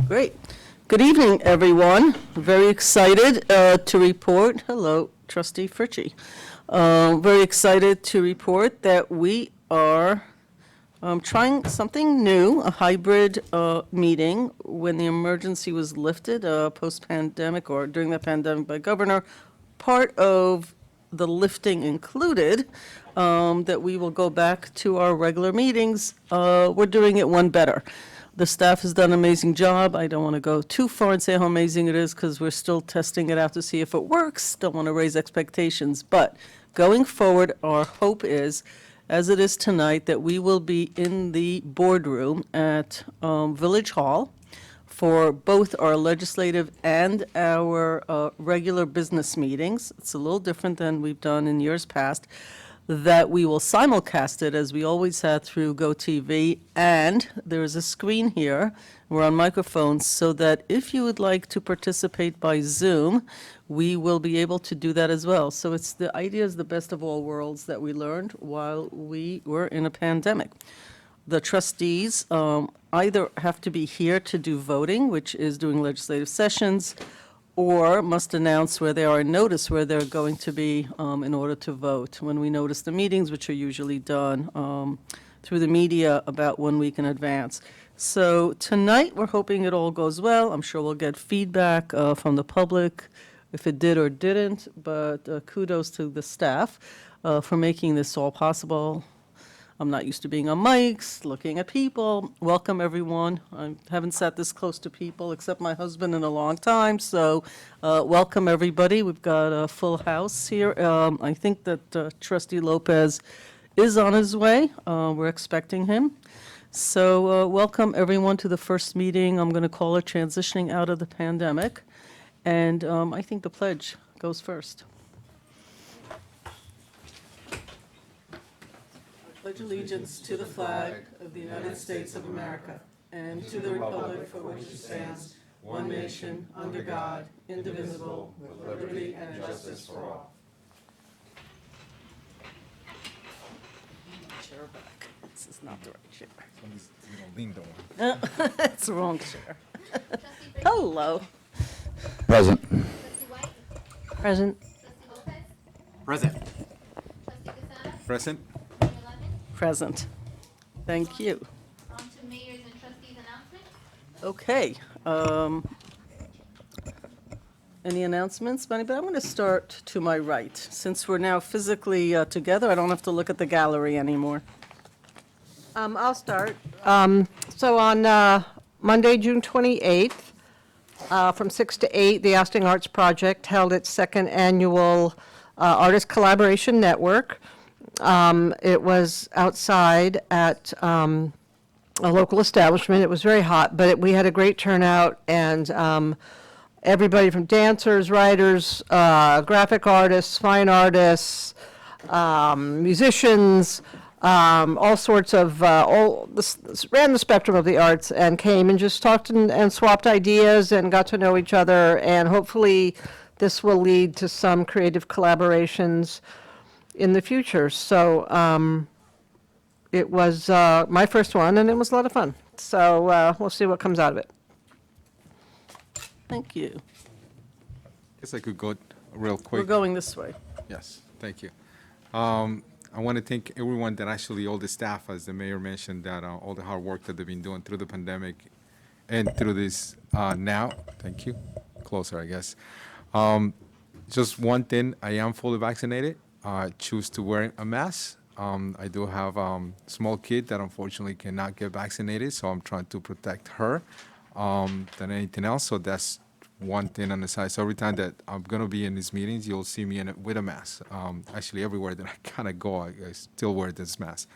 Great. Good evening, everyone. Very excited to report. Hello, Trustee Fritchie. Very excited to report that we are trying something new, a hybrid meeting. When the emergency was lifted post-pandemic or during the pandemic by governor, part of the lifting included that we will go back to our regular meetings. We're doing it one better. The staff has done an amazing job. I don't want to go too far and say how amazing it is because we're still testing it out to see if it works. Don't want to raise expectations. But going forward, our hope is, as it is tonight, that we will be in the boardroom at Village Hall for both our legislative and our regular business meetings. It's a little different than we've done in years past, that we will simulcast it as we always had through GoTV, and there is a screen here, we're on microphones, so that if you would like to participate by Zoom, we will be able to do that as well. So it's the idea is the best of all worlds that we learned while we were in a pandemic. The trustees either have to be here to do voting, which is doing legislative sessions, or must announce where they are and notice where they're going to be in order to vote. When we notice the meetings, which are usually done through the media about 1 week in advance. So tonight, we're hoping it all goes well. I'm sure we'll get feedback from the public if it did or didn't, but kudos to the staff for making this all possible. I'm not used to being on mics, looking at people. Welcome, everyone. I haven't sat this close to people except my husband in a long time, so welcome, everybody. We've got a full house here. I think that Trustee Lopez is on his way. We're expecting him. So welcome, everyone, to the first meeting. I'm going to call it Transitioning Out of the Pandemic, and I think the pledge goes first. Pledge allegiance to the flag of the United States of America and to the republic for which it stands, one nation, under God, indivisible, with liberty and justice for all. Chair back. This is not the right chair. Leaned on. It's the wrong chair. Hello. Present. Trustee White? Present. Trustee Lopez? Present. Trustee Cassana? Present. Mayor Levin? Present. Thank you. On to mayors and trustees announcements. Okay. Any announcements, Bunny? But I'm going to start to my right. Since we're now physically together, I don't have to look at the gallery anymore. I'll start. So on Monday, June 28th, from 6 to 8, the Ossining Arts Project held its second annual Artist Collaboration Network. It was outside at a local establishment. It was very hot, but we had a great turnout, and everybody from dancers, writers, graphic artists, fine artists, musicians, all sorts of, ran the spectrum of the arts and came and just talked and swapped ideas and got to know each other, and hopefully this will lead to some creative collaborations in the future. So it was my first one, and it was a lot of fun. So we'll see what comes out of it. Thank you. Guess I could go real quick. We're going this way. Yes, thank you. I want to thank everyone that actually, all the staff, as the mayor mentioned, that all the hard work that they've been doing through the pandemic and through this now. Thank you. Closer, I guess. Just one thing, I am fully vaccinated. I choose to wear a mask. I do have a small kid that unfortunately cannot get vaccinated, so I'm trying to protect her than anything else. So that's one thing on the side. So every time that I'm going to be in these meetings, you'll see me with a mask. Actually, everywhere that I kind of go, I still wear this mask.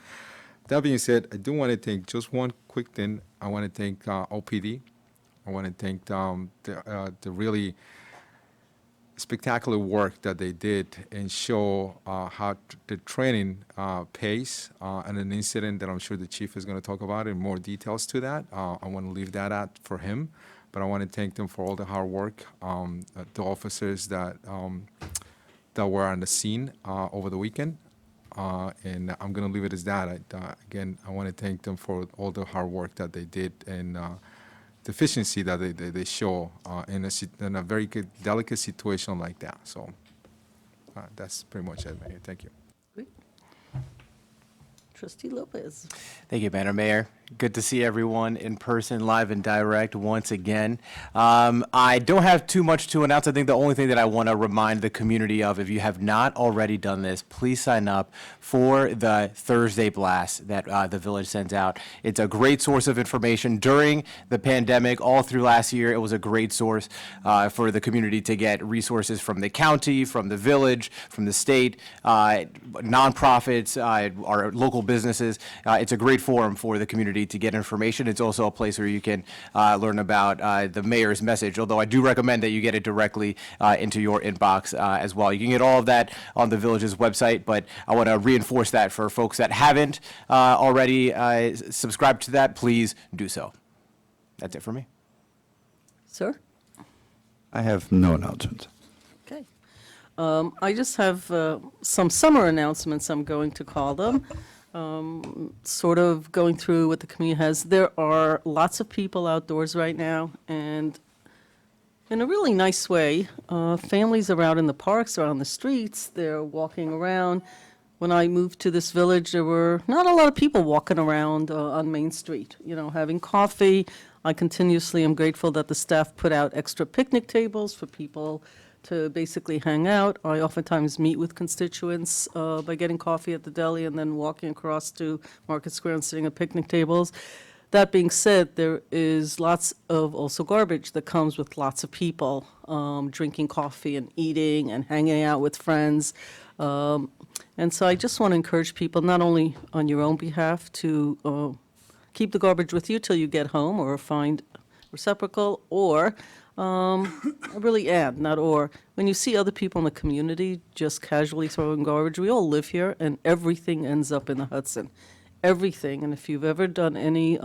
That being said, I do want to thank just one quick thing. I want to thank OPD. I want to thank the really spectacular work that they did and show how the training pays and an incident that I'm sure the chief is going to talk about in more details to that. I want to leave that out for him, but I want to thank them for all the hard work, the officers that were on the scene over the weekend, and I'm going to leave it as that. Again, I want to thank them for all the hard work that they did and deficiency that they show in a very good, delicate situation like that. So that's pretty much it, Mayor. Thank you. Great. Trustee Lopez. Thank you, Madam Mayor. Good to see everyone in person, live and direct once again. I don't have too much to announce. I think the only thing that I want to remind the community of, if you have not already done this, please sign up for the Thursday blast that the village sends out. It's a great source of information. During the pandemic, all through last year, it was a great source for the community to get resources from the county, from the village, from the state, nonprofits, our local businesses. It's a great forum for the community to get information. It's also a place where you can learn about the mayor's message, although I do recommend that you get it directly into your inbox as well. You can get all of that on the village's website, but I want to reinforce that for folks that haven't already subscribed to that, please do so. That's it for me. Sir? I have no announcements. Okay. I just have some summer announcements, I'm going to call them. Sort of going through what the community has. There are lots of people outdoors right now, and in a really nice way, families are out in the parks, are on the streets, they're walking around. When I moved to this village, there were not a lot of people walking around on Main Street, having coffee. I continuously am grateful that the staff put out extra picnic tables for people to basically hang out. I oftentimes meet with constituents by getting coffee at the deli and then walking across to Market Square and sitting at picnic tables. That being said, there is lots of also garbage that comes with lots of people drinking coffee and eating and hanging out with friends. And so I just want to encourage people, not only on your own behalf, to keep the garbage with you till you get home or find a receptacle, or really and, not or. When you see other people in the community just casually throwing garbage, we all live here, and everything ends up in the Hudson. Everything. And if you've ever done any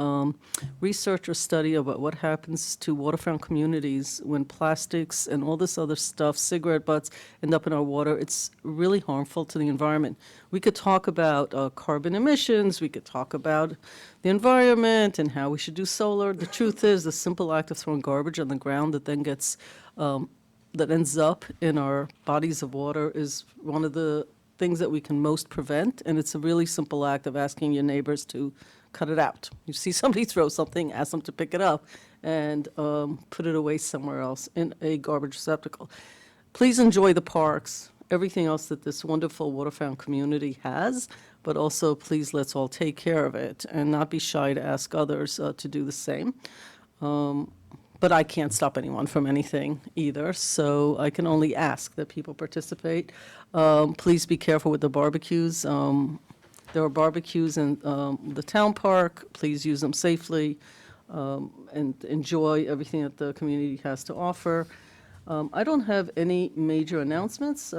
research or study about what happens to waterfront communities when plastics and all this other stuff, cigarette butts, end up in our water, it's really harmful to the environment. We could talk about carbon emissions, we could talk about the environment and how we should do solar. The truth is, the simple act of throwing garbage on the ground that then gets, that ends up in our bodies of water is one of the things that we can most prevent, and it's a really simple act of asking your neighbors to cut it out. You see somebody throw something, ask them to pick it up and put it away somewhere else in a garbage receptacle. Please enjoy the parks, everything else that this wonderful waterfront community has, but also please let's all take care of it and not be shy to ask others to do the same. But I can't stop anyone from anything either, so I can only ask that people participate. Please be careful with the barbecues. There are barbecues in the town park. Please use them safely and enjoy everything that the community has to offer. I don't have any major announcements.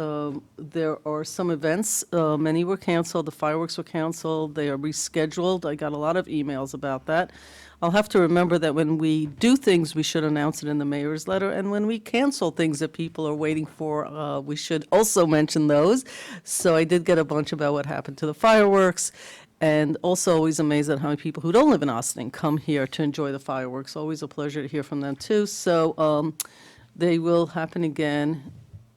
There are some events. Many were canceled. The fireworks were canceled. They are rescheduled. I got a lot of emails about that. I'll have to remember that when we do things, we should announce it in the mayor's letter. And when we cancel things that people are waiting for, we should also mention those. So I did get a bunch about what happened to the fireworks. And also always amazed at how many people who don't live in Ossining come here to enjoy the fireworks. Always a pleasure to hear from them, too. So they will happen again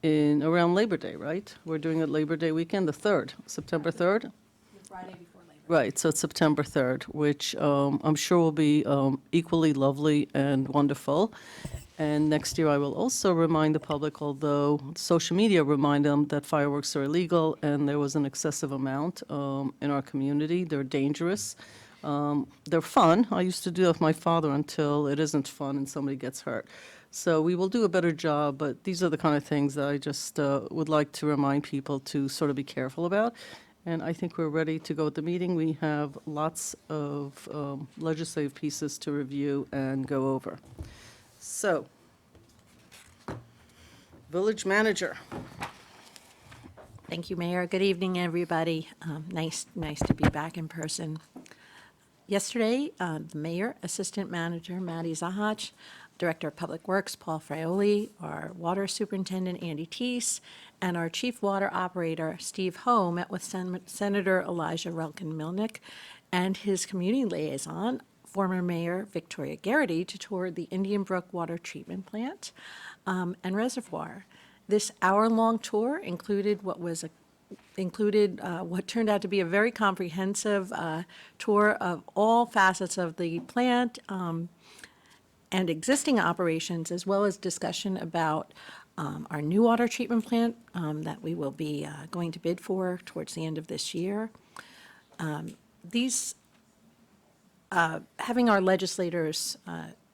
in around Labor Day, right? We're doing it Labor Day weekend, the 3rd, September 3rd? The Friday before Labor Day. Right, so it's September 3rd, which I'm sure will be equally lovely and wonderful. And next year, I will also remind the public, although social media remind them that fireworks are illegal and there was an excessive amount in our community. They're dangerous. They're fun. I used to do that with my father until it isn't fun and somebody gets hurt. So we will do a better job, but these are the kind of things that I just would like to remind people to sort of be careful about. And I think we're ready to go with the meeting. We have lots of legislative pieces to review and go over. So, Village Manager. Thank you, Mayor. Good evening, everybody. Nice to be back in person. Yesterday, the Mayor, Assistant Manager Maddie Zahach, Director of Public Works Paul Fraioli, our Water Superintendent Andy Teese, and our Chief Water Operator Steve Ho met with Senator Elijah Relkin Milnick and his community liaison former Mayor Victoria Garrity to tour the Indian Brook Water Treatment Plant and Reservoir. This hour-long tour included what turned out to be a very comprehensive tour of all facets of the plant and existing operations, as well as discussion about our new water treatment plant that we will be going to bid for towards the end of this year. Having our legislators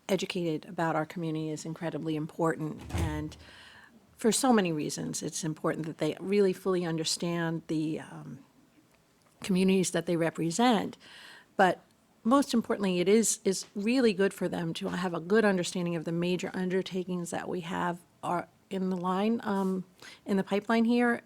educated about our community is incredibly important, and for so many reasons, it's important that they really fully understand the communities that they represent. But most importantly, it is really good for them to have a good understanding of the major undertakings that we have are in the line, in the pipeline here,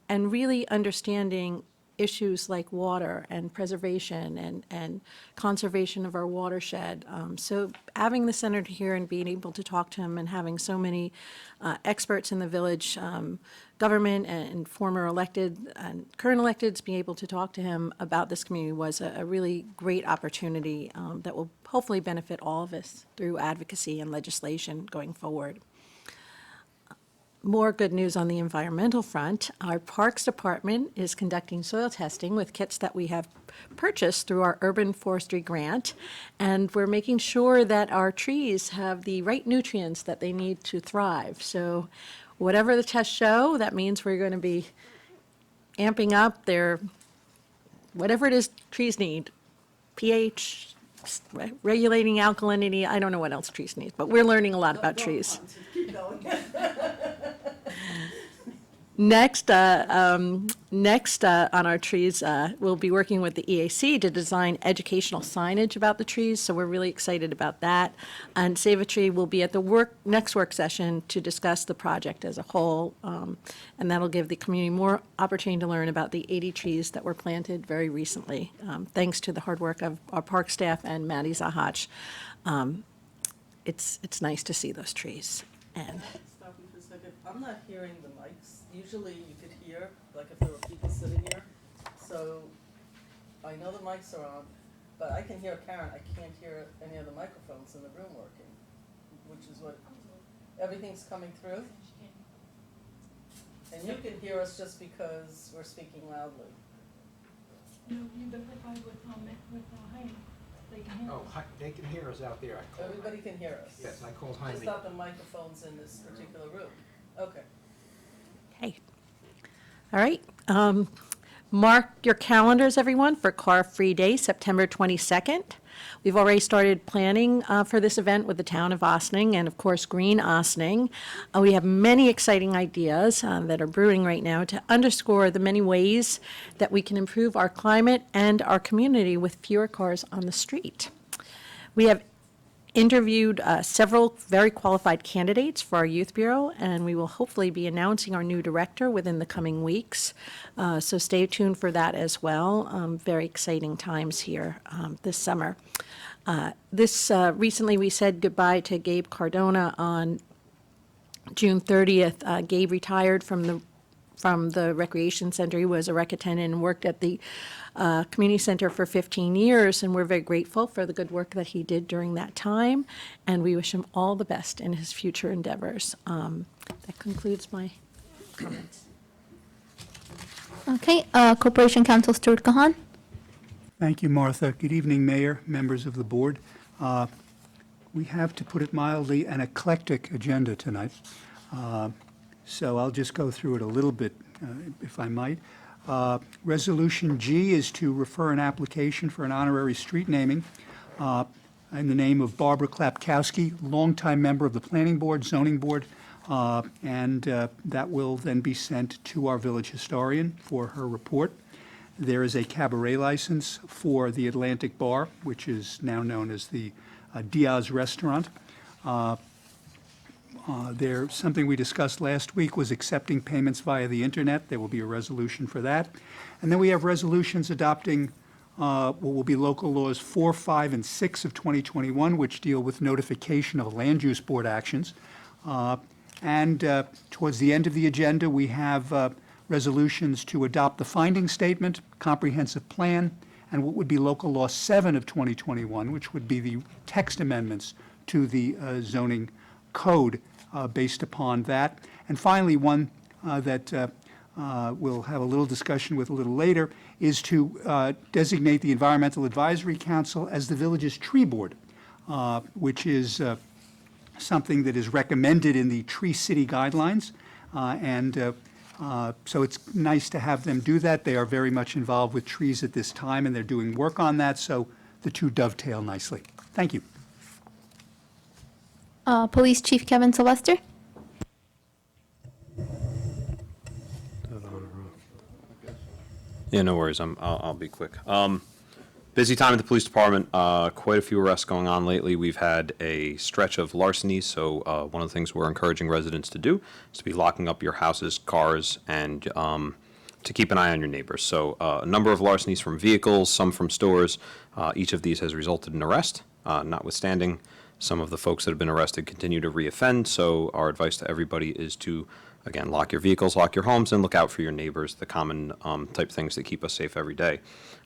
and really understanding issues like water and preservation and conservation of our watershed. So having the senator here and being able to talk to him and having so many experts in the village government and former elected and current electeds being able to talk to him about this community was a really great opportunity that will hopefully benefit all of us through advocacy and legislation going forward. More good news on the environmental front. Our Parks Department is conducting soil testing with kits that we have purchased through our urban forestry grant, and we're making sure that our trees have the right nutrients that they need to thrive. So whatever the tests show, that means we're going to be amping up their, whatever it is trees need, pH, regulating alkalinity, I don't know what else trees need, but we're learning a lot about trees. Next, on our trees, we'll be working with the EAC to design educational signage about the trees, so we're really excited about that. And Save a Tree will be at the next work session to discuss the project as a whole, and that'll give the community more opportunity to learn about the 80 trees that were planted very recently, thanks to the hard work of our park staff and Maddie Zahach. It's nice to see those trees. And Stop you for a second. I'm not hearing the mics. Usually you could hear, like if there were people sitting here. So I know the mics are on, but I can hear Karen. I can't hear any of the microphones in the room working, which is what, everything's coming through. And you can hear us just because we're speaking loudly. No, you verify with Jaime. They can hear Oh, us. they can hear us out there. I called. Everybody can hear us. Yes, I called Just Jaime. not the microphones in this particular room. Okay. hey, all right. Mark your calendars, everyone, for Car Free Day, September 22nd. We've already started planning for this event with the town of Ossining and, of course, Green Ossining. We have many exciting ideas that are brewing right now to underscore the many ways that we can improve our climate and our community with fewer cars on the street. We have interviewed several very qualified candidates for our Youth Bureau, and we will hopefully be announcing our new director within the coming weeks. So stay tuned for that as well. Very exciting times here this summer. Recently we said goodbye to Gabe Cardona on June 30th. Gabe retired from the Recreation Center. He was a rec attendant and worked at the Community Center for 15 years, and we're very grateful for the good work that he did during that time, and we wish him all the best in his future endeavors. That concludes my comments. Okay, Corporation Counsel Stuart Kahan. Thank you, Martha. Good evening, Mayor, members of the board. We have, to put it mildly, an eclectic agenda tonight. So I'll just go through it a little bit, if I might. Resolution G is to refer an application for an honorary street naming in the name of Barbara Klapkowski, longtime member of the Planning Board, Zoning Board, and that will then be sent to our village historian for her report. There is a cabaret license for the Atlantic Bar, which is now known as the Diaz Restaurant. Something we discussed last week was accepting payments via the internet. There will be a resolution for that. And then we have resolutions adopting what will be local laws 4, 5, and 6 of 2021, which deal with notification of land use board actions. And towards the end of the agenda, we have resolutions to adopt the finding statement, comprehensive plan, and what would be Local Law 7 of 2021, which would be the text amendments to the zoning code based upon that. And finally, one that we'll have a little discussion with a little later, is to designate the Environmental Advisory Council as the village's tree board, which is something that is recommended in the Tree City Guidelines. So it's nice to have them do that. They are very much involved with trees at this time, and they're doing work on that, so the two dovetail nicely. Thank you. Police Chief Kevin Sylvester. Yeah, no worries. I'll be quick. Busy time at the police department. Quite a few arrests going on lately. We've had a stretch of larcenies, so one of the things we're encouraging residents to do is to be locking up your houses, cars, and to keep an eye on your neighbors. So a number of larcenies from vehicles, some from stores. Each of these has resulted in arrest, notwithstanding some of the folks that have been arrested continue to reoffend. So our advice to everybody is to, again, lock your vehicles, lock your homes, and look out for your neighbors, the common type things that keep us safe every day.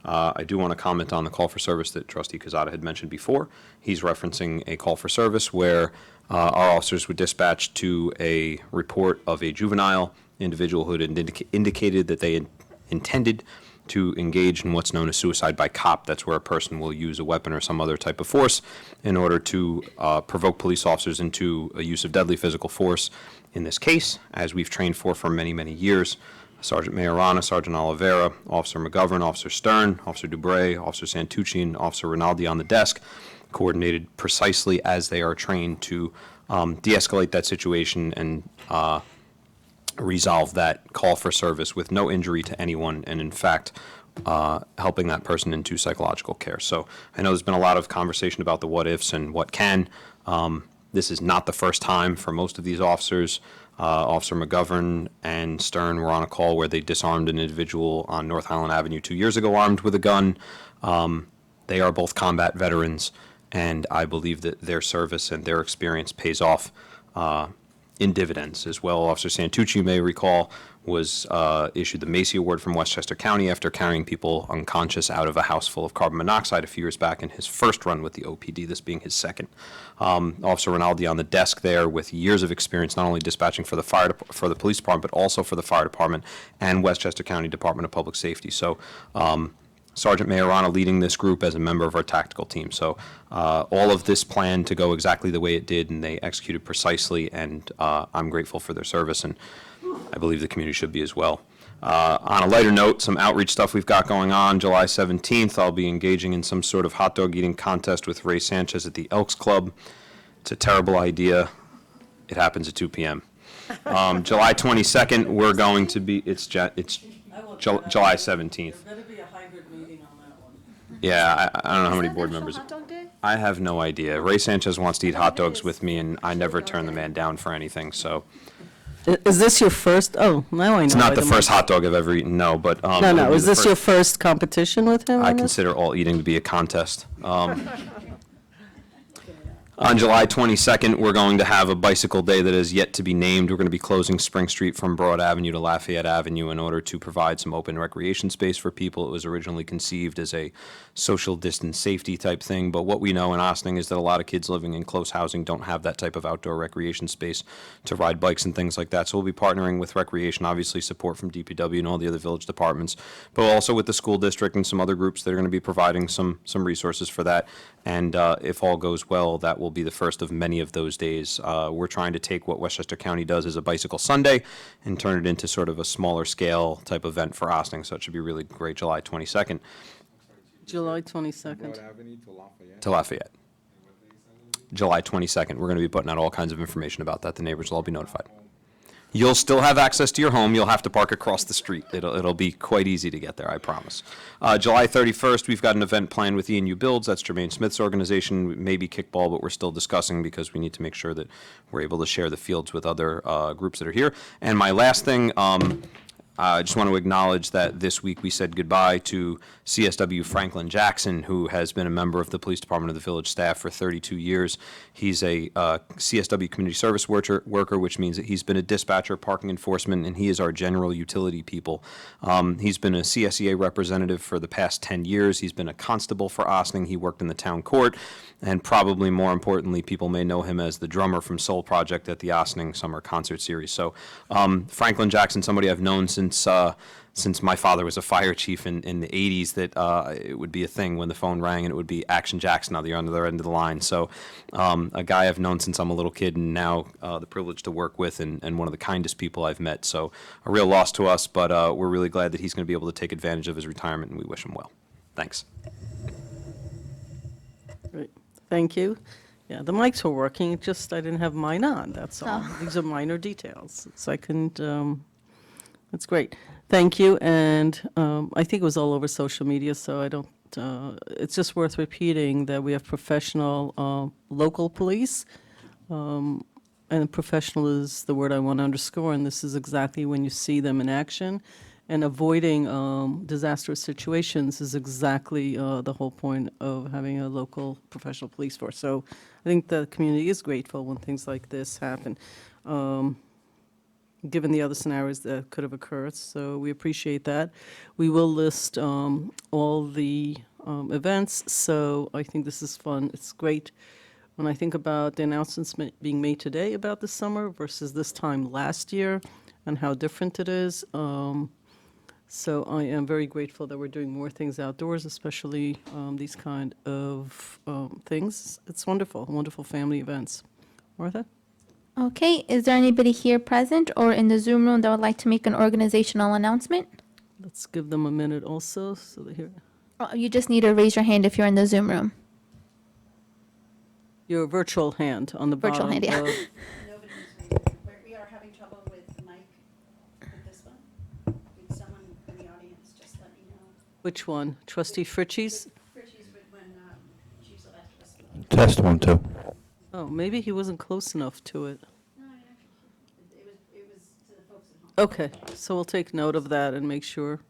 I do want to comment on the call for service that Trustee Quezada had mentioned before. He's referencing a call for service where our officers would dispatch to a report of a juvenile individual who had indicated that they intended to engage in what's known as suicide by cop. That's where a person will use a weapon or some other type of force in order to provoke police officers into a use of deadly physical force. In this case, as we've trained for many, many years, Sergeant Majorana, Sergeant Oliveira, Officer McGovern, Officer Stern, Officer Dubray, Officer Santucci, and Officer Rinaldi on the desk coordinated precisely as they are trained to de-escalate that situation and resolve that call for service with no injury to anyone, and in fact, helping that person into psychological care. So I know there's been a lot of conversation about the what ifs and what can. This is not the first time for most of these officers. Officer McGovern and Stern were on a call where they disarmed an individual on North Highland Avenue 2 years ago armed with a gun. They are both combat veterans, and I believe that their service and their experience pays off in dividends as well. Officer Santucci, you may recall, was issued the Macy Award from Westchester County after carrying people unconscious out of a house full of carbon monoxide a few years back in his first run with the OPD, this being his second. Officer Rinaldi on the desk there with years of experience, not only dispatching for the police department, but also for the fire department and Westchester County Department of Public Safety. So Sergeant Majorana leading this group as a member of our tactical team. So all of this planned to go exactly the way it did, and they executed precisely, and I'm grateful for their service, and I believe the community should be as well. On a lighter note, some outreach stuff we've got going on. July 17th, I'll be engaging in some sort of hot dog eating contest with Ray Sanchez at the Elks Club. It's a terrible idea. It happens at 2 p.m. July 22nd, we're going to be, it's July 17th. Yeah, I don't know how many board members. I have no idea. Ray Sanchez wants to eat hot dogs with me, and I never turn the man down for anything, so. Is this your first? Oh, now I know. It's not the first hot dog I've ever eaten, no, but. No. Is this your first competition with him? I consider all eating to be a contest. On July 22nd, we're going to have a bicycle day that is yet to be named. We're going to be closing Spring Street from Broad Avenue to Lafayette Avenue in order to provide some open recreation space for people. It was originally conceived as a social distance safety type thing, but what we know in Ossining is that a lot of kids living in close housing don't have that type of outdoor recreation space to ride bikes and things like that. So we'll be partnering with Recreation, obviously support from DPW and all the other village departments, but also with the school district and some other groups that are going to be providing some resources for that. And if all goes well, that will be the first of many of those days. We're trying to take what Westchester County does as a Bicycle Sunday and turn it into sort of a smaller scale type event for Ossining, so it should be really great. July 22nd. July 22nd. To Lafayette. July 22nd. We're going to be putting out all kinds of information about that. The neighbors will all be notified. You'll still have access to your home. You'll have to park across the street. It'll be quite easy to get there, I promise. July 31st, we've got an event planned with E&U Builds. That's Jermaine Smith's organization. Maybe kickball, but we're still discussing because we need to make sure that we're able to share the fields with other groups that are here. And my last thing, I just want to acknowledge that this week we said goodbye to CSW Franklin Jackson, who has been a member of the Police Department of the Village staff for 32 years. He's a CSW community service worker, which means that he's been a dispatcher, parking enforcement, and he is our general utility people. He's been a CSEA representative for the past 10 years. He's been a constable for Ossining. He worked in the town court, and probably more importantly, people may know him as the drummer from Soul Project at the Ossining Summer Concert Series. So Franklin Jackson, somebody I've known since my father was a fire chief in the 80s, that it would be a thing when the phone rang and it would be Action Jackson on the other end of the line. So a guy I've known since I'm a little kid, and now the privilege to work with, and one of the kindest people I've met. So a real loss to us, but we're really glad that he's going to be able to take advantage of his retirement, and we wish him well. Thanks. Great. Thank you. Yeah, the mics were working, just I didn't have mine on, that's all. These are minor details, so I couldn't, that's great. Thank you, and I think it was all over social media, so I don't, it's just worth repeating that we have professional local police, and professional is the word I want to underscore, and this is exactly when you see them in action. And avoiding disastrous situations is exactly the whole point of having a local professional police force. So I think the community is grateful when things like this happen, given the other scenarios that could have occurred. So we appreciate that. We will list all the events, so I think this is fun. It's great when I think about the announcements being made today about the summer versus this time last year and how different it is. So I am very grateful that we're doing more things outdoors, especially these kind of things. It's wonderful, wonderful family events. Martha? Okay, is there anybody here present or in the Zoom room that would like to make an organizational announcement? Let's give them a minute also, so they hear. Oh, you just need to raise your hand if you're in the Zoom room. Your virtual hand on the Virtual bottom. hand, yeah. We are having trouble with the mic with this one. Could someone in the audience just let me know? Which one? Trustee Fritchie's? Fritchie's when Chief Sylvester was. Test 1, 2. Oh, maybe he wasn't close enough to it. No, it was to the folks at home. Okay, so we'll take note of that and make sure.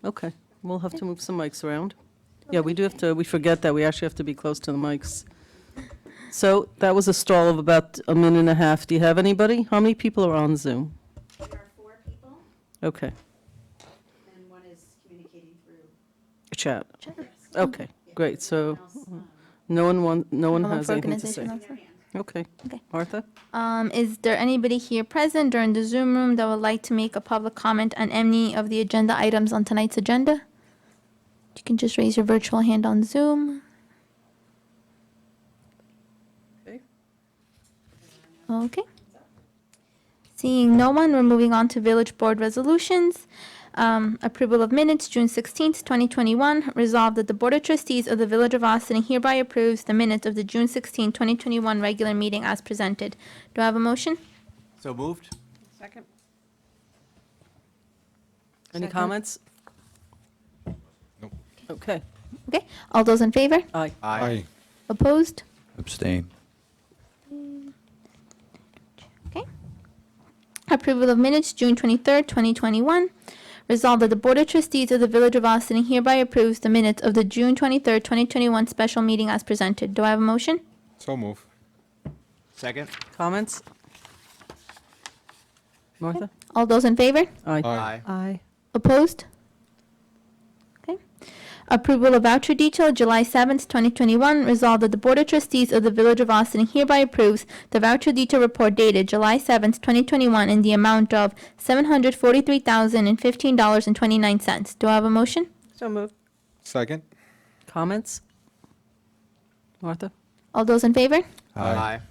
Okay, we'll have to move some mics around. Yeah, we do have to, we forget that we actually have to be close to the mics. So that was a stall of about a minute and a half. Do you have anybody? How many people are on Zoom? There are 4 people, Okay, and one is communicating through. chat. Yes. Okay, great, so Everyone else, no one No one has for anything to say. organizational their hand. Okay, Okay. Martha? Is there anybody here present during the Zoom room that would like to make a public comment on any of the agenda items on tonight's agenda? You can just raise your virtual hand on Zoom. Okay. Okay. Seeing no one, we're moving on to Village Board resolutions. Approval of minutes, June 16th, 2021. Resolved that the Board of Trustees of the Village of Ossining hereby approves the minutes of the June 16, 2021 regular meeting as presented. Do I have a motion? So moved? Second. Any Second. comments? Nope. Okay, Okay. All those in favor? aye. Aye. Opposed? Abstain. Okay. Approval of minutes, June 23rd, 2021. Resolved that the Board of Trustees of the Village of Ossining hereby approves the minutes of the June 23rd, 2021 special meeting as presented. Do I have a motion? So move. Second? Comments? Martha? All those in favor? Aye. Aye. Opposed? Okay. Approval of voucher detail, July 7th, 2021. Resolved that the Board of Trustees of the Village of Ossining hereby approves the voucher detail report dated July 7th, 2021 in the amount of $743,015.29. Do I have a motion? So moved. Second? Comments? Martha? All those in favor? Aye.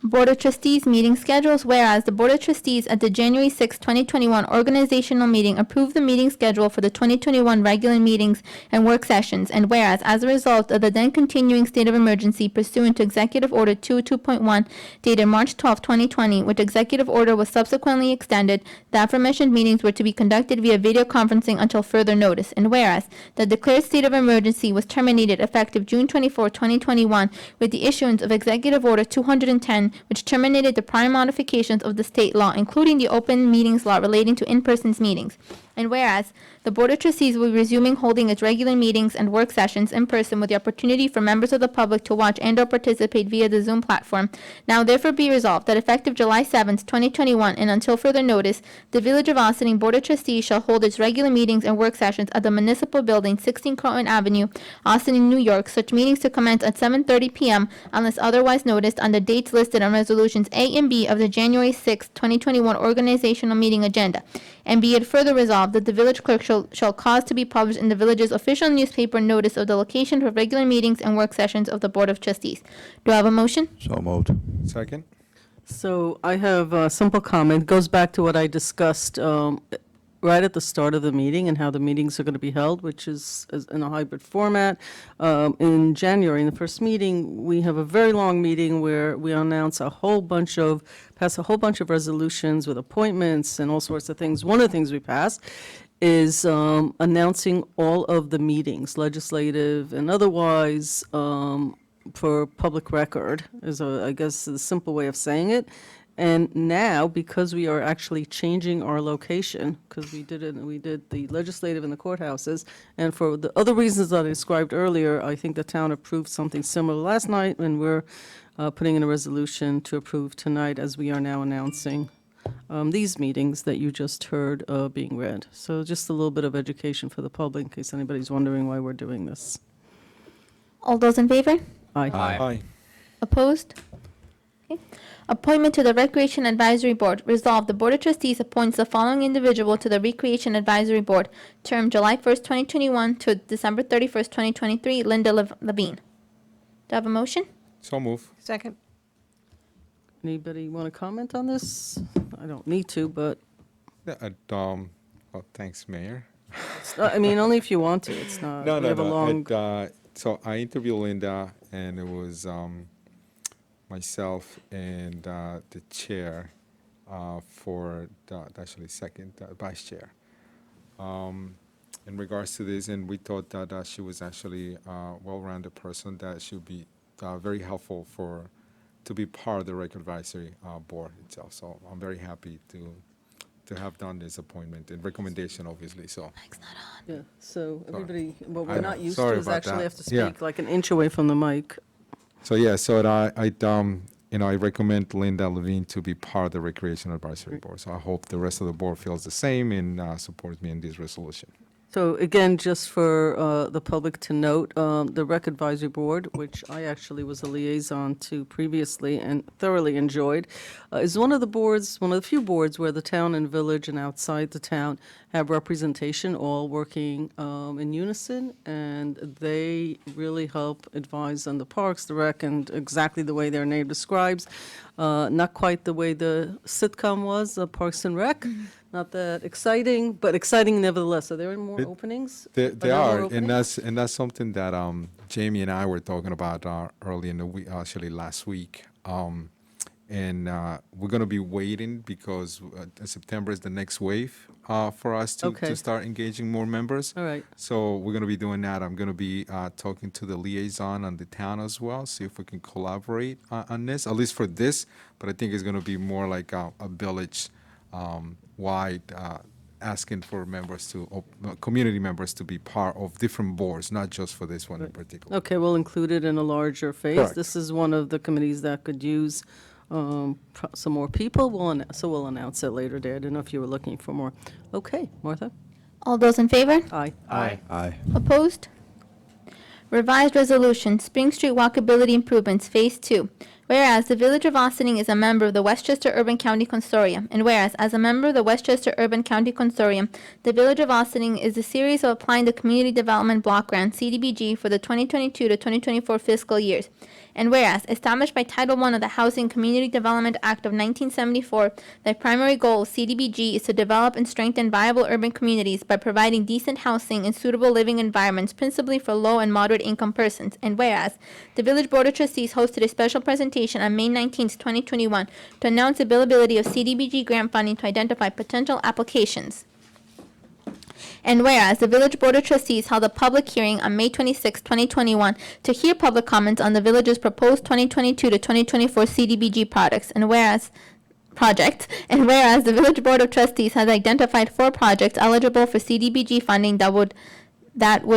Board of Trustees meeting schedules, whereas the Board of Trustees at the January 6, 2021 organizational meeting approved the meeting schedule for the 2021 regular meetings and work sessions, and whereas as a result of the then continuing state of emergency pursuant to Executive Order 202.1 dated March 12, 2020, which executive order was subsequently extended, the aforementioned meetings were to be conducted via video conferencing until further notice, and whereas the declared state of emergency was terminated effective June 24, 2021 with the issuance of Executive Order 210 resolution which terminated the prior modifications of the state law, including the open meetings law relating to in-person meetings. And whereas the Board of Trustees will be resuming holding its regular meetings and work sessions in person with the opportunity for members of the public to watch and/or participate via the Zoom platform, now therefore be resolved that effective July 7th, 2021, and until further notice, the Village of Ossining Board of Trustees shall hold its regular meetings and work sessions at the Municipal Building, 16 Croton Avenue, Ossining, New York. Such meetings to commence at 7:30 p.m. unless otherwise noticed on the dates listed on Resolutions A and B of the January 6th, 2021 organizational meeting agenda. And be it further resolved that the village clerk shall cause to be published in the village's official newspaper notice of the location for regular meetings and work sessions of the Board of Trustees. Do I have a motion? So moved. Second? So I have a simple comment, goes back to what I discussed right at the start of the meeting and how the meetings are going to be held, which is in a hybrid format. In January, in the first meeting, we have a very long meeting where we announce pass a whole bunch of resolutions with appointments and all sorts of things. One of the things we pass is announcing all of the meetings, legislative and otherwise, for public record, is I guess the simple way of saying it. And now, because we are actually changing our location, because we did the legislative and the courthouses, and for the other reasons that I described earlier, I think the town approved something similar last night, and we're putting in a resolution to approve tonight as we are now announcing these meetings that you just heard being read. So just a little bit of education for the public, in case anybody's wondering why we're doing this. All those in favor? Aye. Aye. Opposed? Okay. Appointment to the Recreation Advisory Board. Resolved, the Board of Trustees appoints the following individual to the Recreation Advisory Board, term July 1st, 2021 to December 31st, 2023, Linda Levine. Do I have a motion? So move. Second. Anybody want to comment on this? I don't need to, but, Oh, thanks, Mayor. I mean, only if you want to. It's not, we have a long. So I interviewed Linda, and it was myself and the chair for actually second vice chair. In regards to this, and we thought that she was actually a well-rounded person that should be very helpful to be part of the Rec Advisory Board itself. So I'm very happy to have done this appointment and recommendation, obviously. So Yeah, so everybody, what I we're know. not used to Sorry is about actually that. have to Yeah. speak like an inch away from the mic. So yeah, so I recommend Linda Levine to be part of the Recreation Advisory Board. So I hope the rest of the board feels the same and supports me in this resolution. So again, just for the public to note, the Rec Advisory Board, which I actually was a liaison to previously and thoroughly enjoyed, is one of the few boards where the town and village and outside the town have representation, all working in unison, and they really help advise on the parks, the rec, and exactly the way their name describes. Not quite the way the sitcom was, Parks and Rec. Not that exciting, but exciting nevertheless. Are there any more openings? They there are, more and openings? that's something that Jamie and I were talking about early in the week, actually last week. And we're going to be waiting because September is the next wave for us to start engaging more members. All right. So we're going to be doing that. I'm going to be talking to the liaison on the town as well, see if we can collaborate on this, at least for this. But I think it's going to be more like a village wide asking for community members to be part of different boards, not just for this one in particular. Okay, we'll include it in a larger phase. Correct. This is one of the committees that could use some more people. So we'll announce it later day. I don't know if you were looking for more. Okay, Martha? All those in favor? Aye. Aye. Opposed? Revised resolution, Spring Street Walkability Improvements, Phase 2. Whereas the Village of Ossining is a member of the Westchester Urban County Consortium, and whereas as a member of the Westchester Urban County Consortium, the Village of Ossining is a series of applying the Community Development Block Grant, CDBG, for the 2022 to 2024 fiscal years. And whereas, established by Title I of the Housing Community Development Act of 1974, the primary goal of CDBG is to develop and strengthen viable urban communities by providing decent housing and suitable living environments, principally for low and moderate income persons. And whereas, the Village Board of Trustees hosted a special presentation on May 19, 2021, to announce the availability of CDBG grant funding to identify potential applications. And whereas the Village Board of Trustees held a public hearing on May 26, 2021 to hear public comments on the village's proposed 2022 to 2024 CDBG projects. And whereas the Village Board of Trustees has identified 4 projects eligible for CDBG funding that would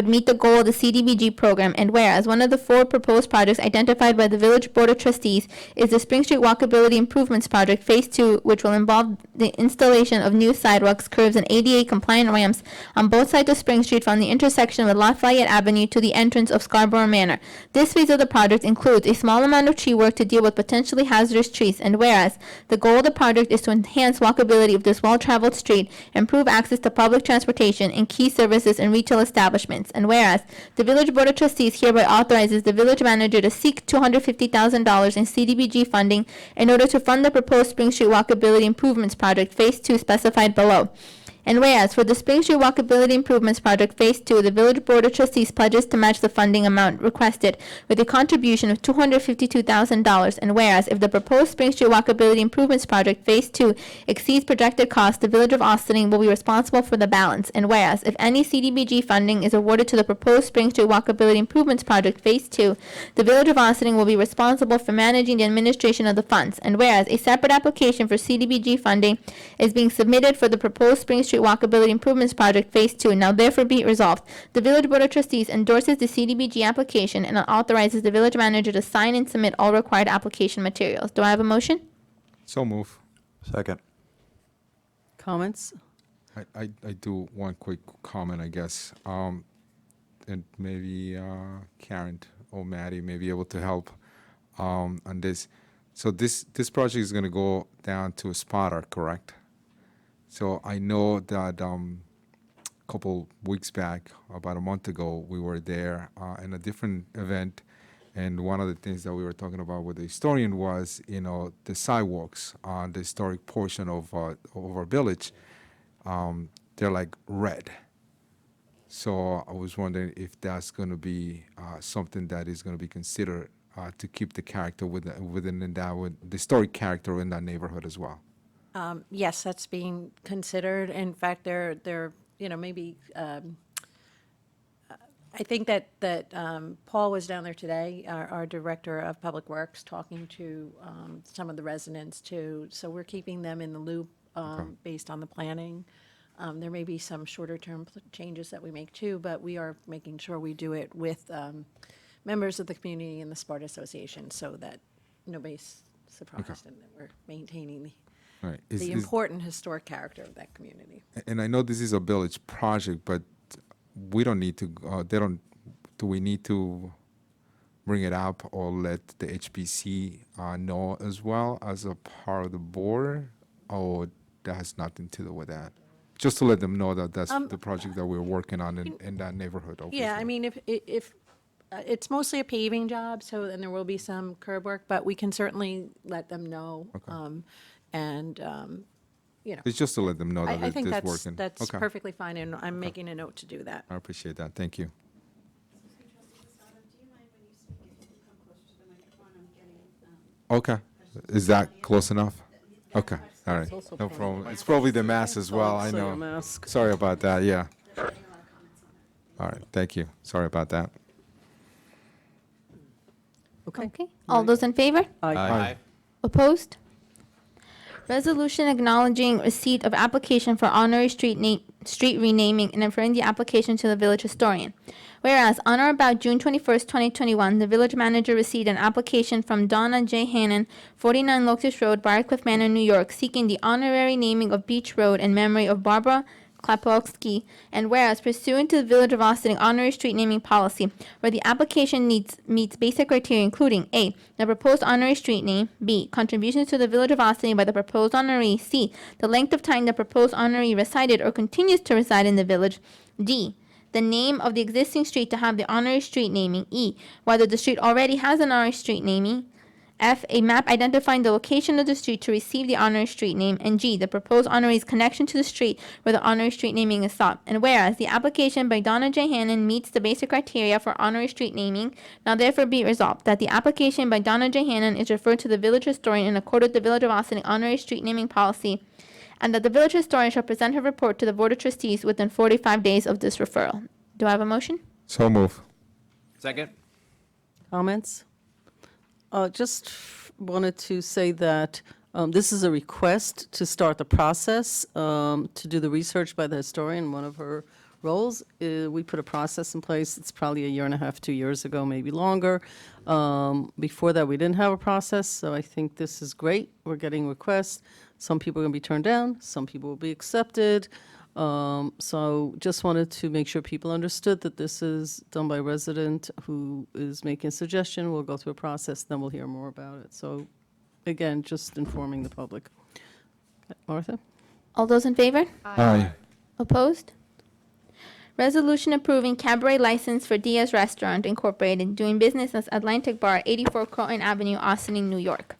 meet the goal of the CDBG program, and whereas one of the 4 proposed projects identified by the Village Board of Trustees is the Spring Street Walkability Improvements Project Phase 2, which will involve the installation of new sidewalks, curbs, and ADA-compliant ramps on both sides of Spring Street from the intersection with Lafayette Avenue to the entrance of Scarborough Manor. This phase of the project includes a small amount of tree work to deal with potentially hazardous trees, and whereas the goal of the project is to enhance walkability of this well-traveled street, improve access to public transportation, and key services and retail establishments. And whereas the Village Board of Trustees hereby authorizes the village manager to seek $250,000 in CDBG funding in order to fund the proposed Spring Street Walkability Improvements Project Phase 2 specified below. And whereas for the Spring Street Walkability Improvements Project Phase 2, the Village Board of Trustees pledges to match the funding amount requested with a contribution of $252,000. And whereas if the proposed Spring Street Walkability Improvements Project Phase 2 exceeds projected costs, the Village of Ossining will be responsible for the balance. And whereas if any CDBG funding is awarded to the proposed Spring Street Walkability Improvements Project Phase 2, the Village of Ossining will be responsible for managing the administration of the funds. And whereas a separate application for CDBG funding is being submitted for the proposed Spring Street Walkability Improvements Project Phase 2. Now therefore be it resolved. The Village Board of Trustees endorses the CDBG application and authorizes the village manager to sign and submit all required application materials. Do I have a motion? So move. Second. Comments? I do one quick comment, I guess. And maybe Karen or Maddie may be able to help on this. So this project is going to go down to a spotter, correct? So I know that a couple weeks back, about a month ago, we were there in a different event, and one of the things that we were talking about with the historian was, the sidewalks on the historic portion of our village. They're like red. So I was wondering if that's going to be something that is going to be considered to keep the character with the historic character in that neighborhood as well. Yes, that's being considered. In fact, maybe, I think that Paul was down there today, our Director of Public Works, talking to some of the residents too. So we're keeping them in the loop based on the planning. There may be some shorter-term changes that we make too, but we are making sure we do it with members of the community and the Sport Association so that nobody's surprised and that we're maintaining Right. the important historic character of that community. And I know this is a village project, but we don't need to. Do we need to bring it up or let the HPC know as well as a part of the board, or that has nothing to do with that? Just to let them know that that's the project that we're working on in that neighborhood. Obviously. Yeah, I mean, if it's mostly a paving job, so then there will be some curb work, but we can certainly let them know. Okay. It's just to let them know that I think it's working. that's Okay. perfectly fine, and I'm making a note to do that. I appreciate that. Thank you. Okay. Is that close enough? Okay. All right. No problem. It's probably the mask as well. I Also your know. mask. Sorry about that. Yeah. All right. Thank you. Sorry about that. Okay. All those in favor? Aye. Opposed? Resolution acknowledging receipt of application for honorary street renaming and referring the application to the village historian. Whereas on or about June 21st, 2021, the village manager received an application from Donna J. Hannon, 49 Locust Road, Briarcliff Manor, New York, seeking the honorary naming of Beach Road in memory of Barbara Klapowski, and whereas pursuant to the Village of Ossining honorary street naming policy, where the application meets basic criteria including A, the proposed honorary street name, B, contributions to the Village of Ossining by the proposed honoree, C, the length of time the proposed honoree resided or continues to reside in the village, D, the name of the existing street to have the honorary street naming, E, whether the street already has an honorary street naming, F, a map identifying the location of the street to receive the honorary street name, and G, the proposed honoree's connection to the street where the honorary street naming is sought. And whereas the application by Donna J. Hannon meets the basic criteria for honorary street naming, now therefore be it resolved that the application by Donna J. Hannon is referred to the village historian in accordance with the Village of Ossining honorary street naming policy, and that the village historian shall present her report to the Board of Trustees within 45 days of this referral. Do I have a motion? So move. Second? Comments? Just wanted to say that this is a request to start the process, to do the research by the historian, one of her roles. We put a process in place, it's probably a year and a half, 2 years ago, maybe longer. Before that, we didn't have a process, so I think this is great. We're getting requests. Some people are going to be turned down, some people will be accepted. So just wanted to make sure people understood that this is done by a resident who is making a suggestion. We'll go through a process, then we'll hear more about it. So again, just informing the public. Martha? All those in favor? Aye. Opposed? Resolution approving cabaret license for Diaz Restaurant Incorporated, doing business as Atlantic Bar, 84 Croton Avenue, Ossining, New York.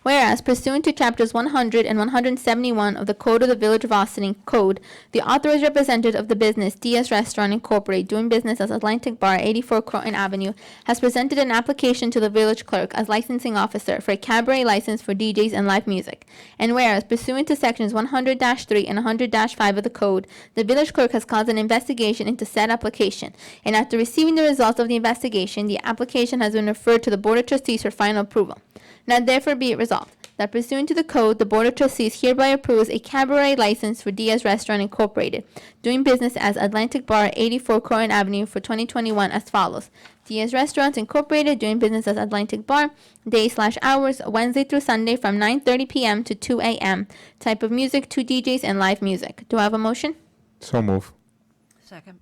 Whereas pursuant to chapters 100 and 171 of the Code of the Village of Ossining Code, the authorized representative of the business Diaz Restaurant Incorporated, doing business as Atlantic Bar, 84 Croton Avenue, has presented an application to the village clerk as licensing officer for a cabaret license for DJs and live music. And whereas pursuant to sections 100-3 and 100-5 of the code, the village clerk has caused an investigation into said application. And after receiving the results of the investigation, the application has been referred to the Board of Trustees for final approval. Now therefore be it resolved that pursuant to the code, the Board of Trustees hereby approves a cabaret license for Diaz Restaurant Incorporated, doing business as Atlantic Bar, 84 Croton Avenue for 2021 as follows. Diaz Restaurants Incorporated, doing business as Atlantic Bar, day/hours, Wednesday through Sunday from 9:30 p.m. to 2 a.m. Type of music, 2 DJs and live music. Do I have a motion? So move. Second.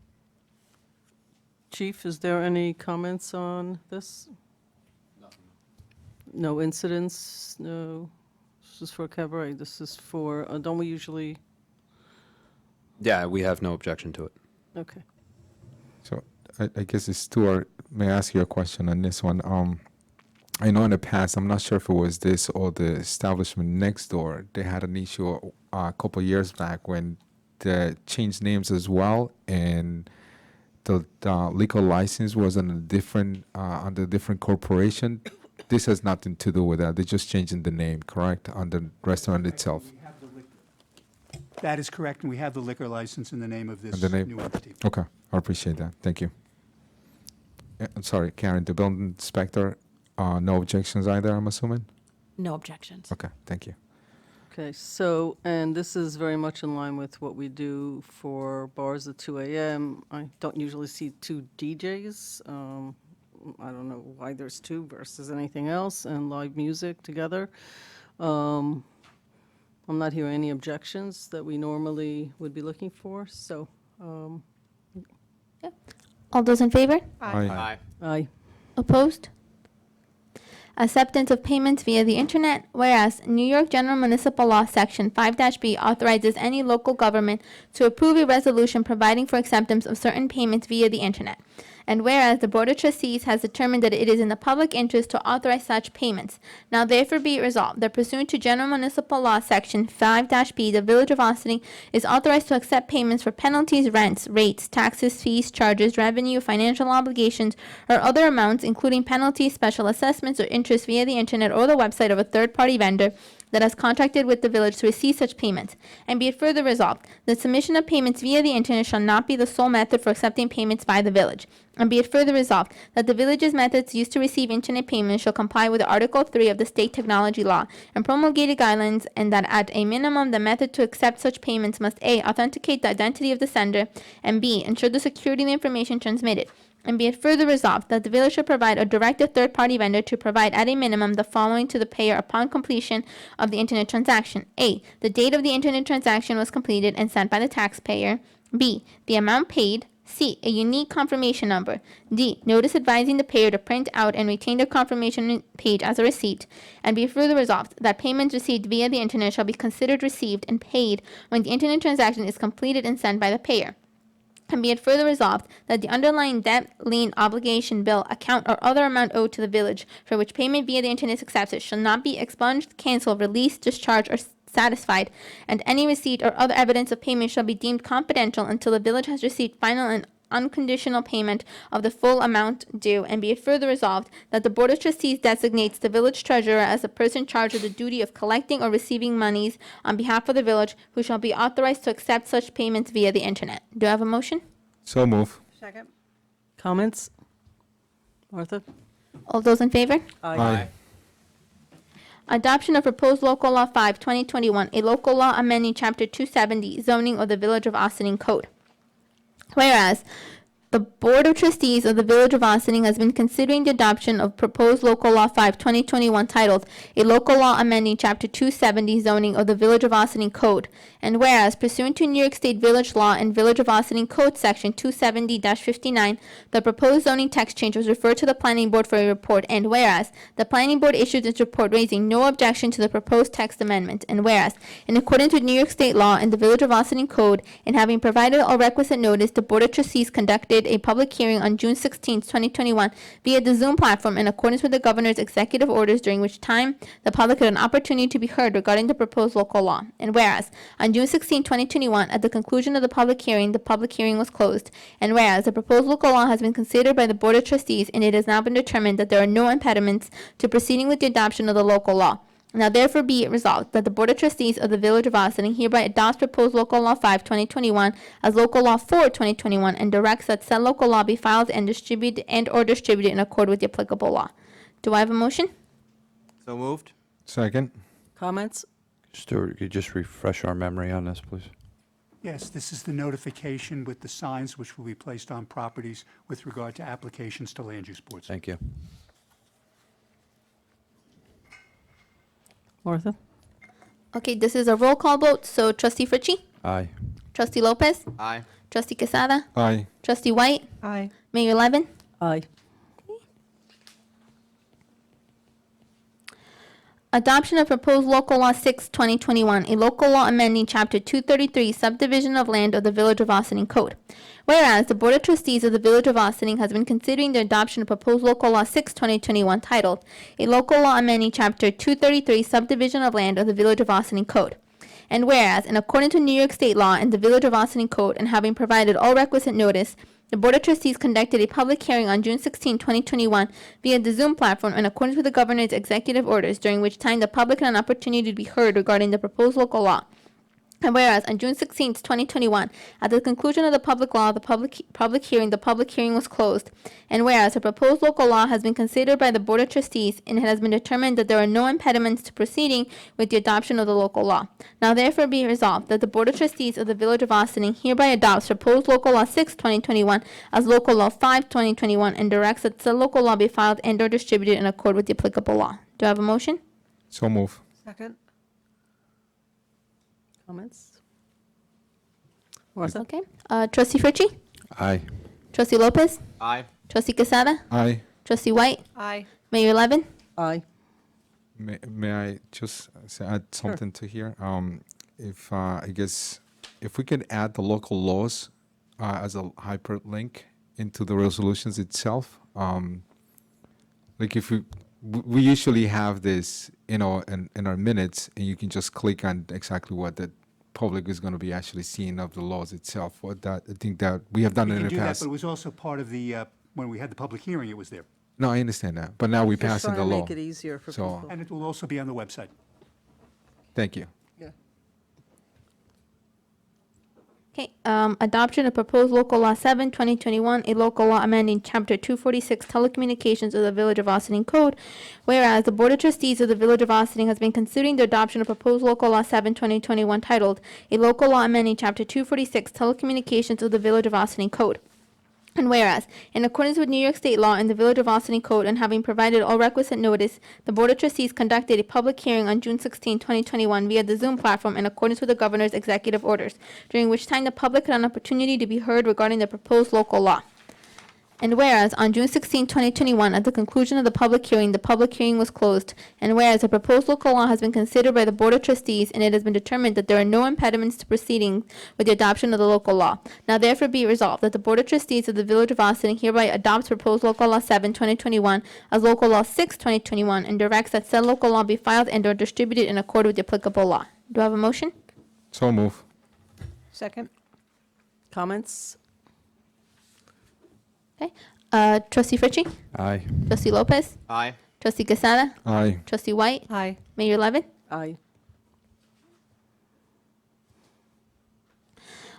Chief, is there any comments on this? No incidents, no, this is for cabaret, this is for, don't we usually, Yeah, we have no objection to it. okay. So I guess it's Stuart. May I ask you a question on this one? I know in the past, I'm not sure if it was this or the establishment next door, they had an issue a couple of years back when they changed names as well, and the liquor license was on a different under a different corporation. This has nothing to do with that. They're just changing the name, correct, on the restaurant itself. That is correct, and we have the liquor license in the name of this And the name- new entity. Okay, I appreciate that. Thank you. I'm sorry, Karen, the building inspector, no objections either, I'm assuming? No objections. Okay, thank you. Okay, so, and this is very much in line with what we do for bars at 2 a.m. I don't usually see 2 DJs. I don't know why there's 2 versus anything else, and live music together. I'm not hearing any objections that we normally would be looking for, so, All those in favor? Aye. aye. Opposed? Acceptance of payments via the Internet. Whereas New York General Municipal Law Section 5-B authorizes any local government to approve a resolution providing for acceptance of certain payments via the Internet. And whereas the Board of Trustees has determined that it is in the public interest to authorize such payments, now therefore be it resolved that pursuant to General Municipal Law Section 5-B, the Village of Ossining is authorized to accept payments for penalties, rents, rates, taxes, fees, charges, revenue, financial obligations, or other amounts, including penalties, special assessments, or interest via the Internet or the website of a third-party vendor that has contracted with the village to receive such payments. And be it further resolved, the submission of payments via the Internet shall not be the sole method for accepting payments by the village. And be it further resolved that the village's methods used to receive Internet payments shall comply with Article 3 of the State Technology Law and promulgated guidelines, and that at a minimum the method to accept such payments must A. authenticate the identity of the sender, and B. ensure the security of the information transmitted. And be it further resolved that the village shall provide or direct a third-party vendor to provide at a minimum the following to the payer upon completion of the Internet transaction. A. The date of the Internet transaction was completed and sent by the taxpayer. B. The amount paid. C. A unique confirmation number. D. Notice advising the payer to print out and retain the confirmation page as a receipt. And be further resolved that payments received via the Internet shall be considered received and paid when the Internet transaction is completed and sent by the payer. And be it further resolved that the underlying debt, lien, obligation, bill, account, or other amount owed to the village for which payment via the Internet is accepted shall not be expunged, canceled, released, discharged, or satisfied, and any receipt or other evidence of payment shall be deemed confidential until the village has received final and unconditional payment of the full amount due, and be it further resolved that the Board of Trustees designates the village treasurer as the person charged with the duty of collecting or receiving monies on behalf of the village, who shall be authorized to accept such payments via the internet. Do I have a motion? So move. Second. Comments? Martha? All those in favor? Aye. Adoption of proposed local law 5, 2021, a local law amending chapter 270, zoning of the Village of Ossining Code. Whereas the Board of Trustees of the Village of Ossining has been considering the adoption of proposed local law 5, 2021, titled a local law amending chapter 270, zoning of the Village of Ossining Code. And whereas pursuant to New York State Village Law and Village of Ossining Code section 270-59, the proposed zoning text change was referred to the Planning Board for a report. And whereas the Planning Board issued its report raising no objection to the proposed text amendment. And whereas, in accordance with New York State law and the Village of Ossining Code, and having provided all requisite notice, the Board of Trustees conducted a public hearing on June 16, 2021, via the Zoom platform in accordance with the Governor's executive orders, during which time the public had an opportunity to be heard regarding the proposed local law. And whereas, on June 16, 2021, at the conclusion of the public hearing was closed. And whereas, the proposed local law has been considered by the Board of Trustees, and it has now been determined that there are no impediments to proceeding with the adoption of the local law. Now therefore be it resolved that the Board of Trustees of the Village of Ossining hereby adopts proposed local law 5, 2021 as local law 4, 2021, and directs that said local law be filed and distributed in accord with the applicable law. Do I have a motion? So moved. Second. Comments? Stuart, could you just refresh our memory on this, please? Yes, this is the notification with the signs which will be placed on properties with regard to applications to land use boards. Thank you. Martha? Okay, this is a roll call vote, so Trustee Fritchie? Aye. Trustee Lopez? Aye. Trustee Quesada? Aye. Trustee White? Aye. Mayor Levin? Aye. Adoption of proposed local law 6, 2021, a local law amending chapter 233, subdivision of land of the Village of Ossining Code. Whereas the Board of Trustees of the Village of Ossining has been considering the adoption of proposed local law 6, 2021, titled a local law amending chapter 233, subdivision of land of the Village of Ossining Code. And whereas, in accordance with New York State law and the Village of Ossining Code, and having provided all requisite notice, the Board of Trustees conducted a public hearing on June 16, 2021, via the Zoom platform in accordance with the Governor's executive orders, during which time the public had an opportunity to be heard regarding the proposed local law. And whereas, on June 16, 2021, at the conclusion of the public hearing was closed. And whereas, the proposed local law has been considered by the Board of Trustees, and it has been determined that there are no impediments to proceeding with the adoption of the local law. Now therefore be resolved that the Board of Trustees of the Village of Ossining hereby adopts proposed local law 6, 2021 as local law 5, 2021, and directs that said local law be filed and or distributed in accord with the applicable law. Do I have a motion? So move. Second. Comments? Martha? Okay. Trustee Fritchie? Aye. Trustee Lopez? Aye. Trustee Quesada? Aye. Trustee White? Aye. Mayor Levin? Aye. May I just add something to here? If I guess if we could add the local laws as a hyperlink into the resolutions itself, like if we usually have this, in our minutes, and you can just click on exactly what the public is going to be actually seeing of the laws itself. I think that we have done We it can in do the that, past. but it was also part of the, when we had the public hearing, it was there. No, I understand that, but now we're Just passing trying the to law. make it easier for So- people. And it will also be on the website. Thank you. Yeah. Okay, adoption of proposed local law 7, 2021, a local law amending chapter 246 telecommunications of the Village of Ossining Code. Whereas the Board of Trustees of the Village of Ossining has been considering the adoption of proposed local law 7, 2021, titled a local law amending chapter 246 telecommunications of the Village of Ossining Code. And whereas, in accordance with New York State law and the Village of Ossining Code, and having provided all requisite notice, the Board of Trustees conducted a public hearing on June 16, 2021 via the Zoom platform in accordance with the Governor's executive orders, during which time the public had an opportunity to be heard regarding the proposed local law. And whereas, on June 16, 2021, at the conclusion of the public hearing was closed. And whereas, a proposed local law has been considered by the Board of Trustees, and it has been determined that there are no impediments to proceeding with the adoption of the local law. Now therefore be resolved that the Board of Trustees of the Village of Ossining hereby adopts proposed local law 7, 2021 as local law 6, 2021, and directs that said local law be filed and or distributed in accord with the applicable law. Do I have a motion? So move. Second. Comments? Okay. Trustee Fritchie? Aye. Trustee Lopez? Aye. Trustee Casada? Aye. Trustee White? Aye. Mayor Levin? Aye.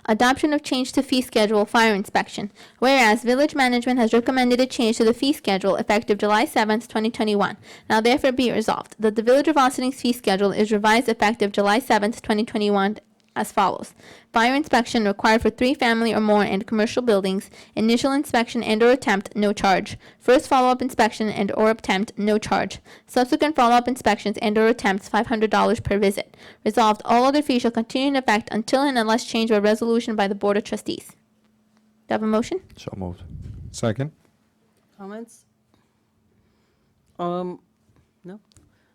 Adoption of change to fee schedule fire inspection. Whereas village management has recommended a change to the fee schedule effective July 7th, 2021. Now therefore be it resolved that the Village of Ossining's fee schedule is revised effective July 7th, 2021 as follows. Fire inspection required for 3 family or more and commercial buildings. Initial inspection and or attempt, no charge. First follow-up inspection and or attempt, no charge. Subsequent follow-up inspections and or attempts, $500 per visit. Resolved, all other fees shall continue in effect until and unless changed by resolution by the Board of Trustees. Do I have a motion? So moved. Second. Comments? No?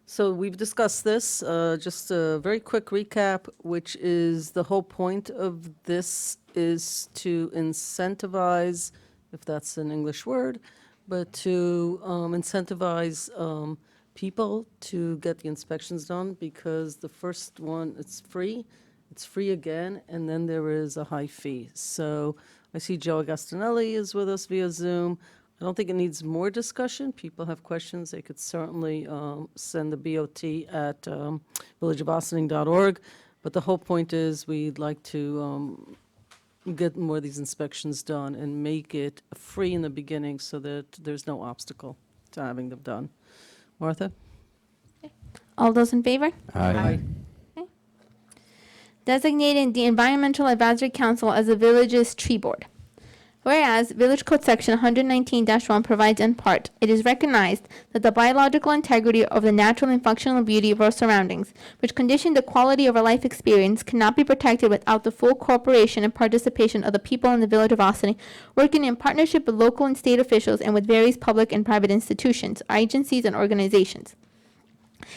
So we've discussed this, just a very quick recap, which is the whole point of this is to incentivize, if that's an English word, but to incentivize people to get the inspections done, because the first one, it's free again, and then there is a high fee. So I see Joe Agostinelli is with us via Zoom. I don't think it needs more discussion. People have questions, they could certainly send the BOT at villageofossining.org. But the whole point is we'd like to get more of these inspections done and make it free in the beginning so that there's no obstacle to having them done. Martha? All those in favor? Aye. Designating the Environmental Advisory Council as the village's tree board. Whereas Village Code Section 119-1 provides in part, it is recognized that the biological integrity of the natural and functional beauty of our surroundings, which condition the quality of our life experience, cannot be protected without the full cooperation and participation of the people in the Village of Ossining, working in partnership with local and state officials and with various public and private institutions, agencies, and organizations.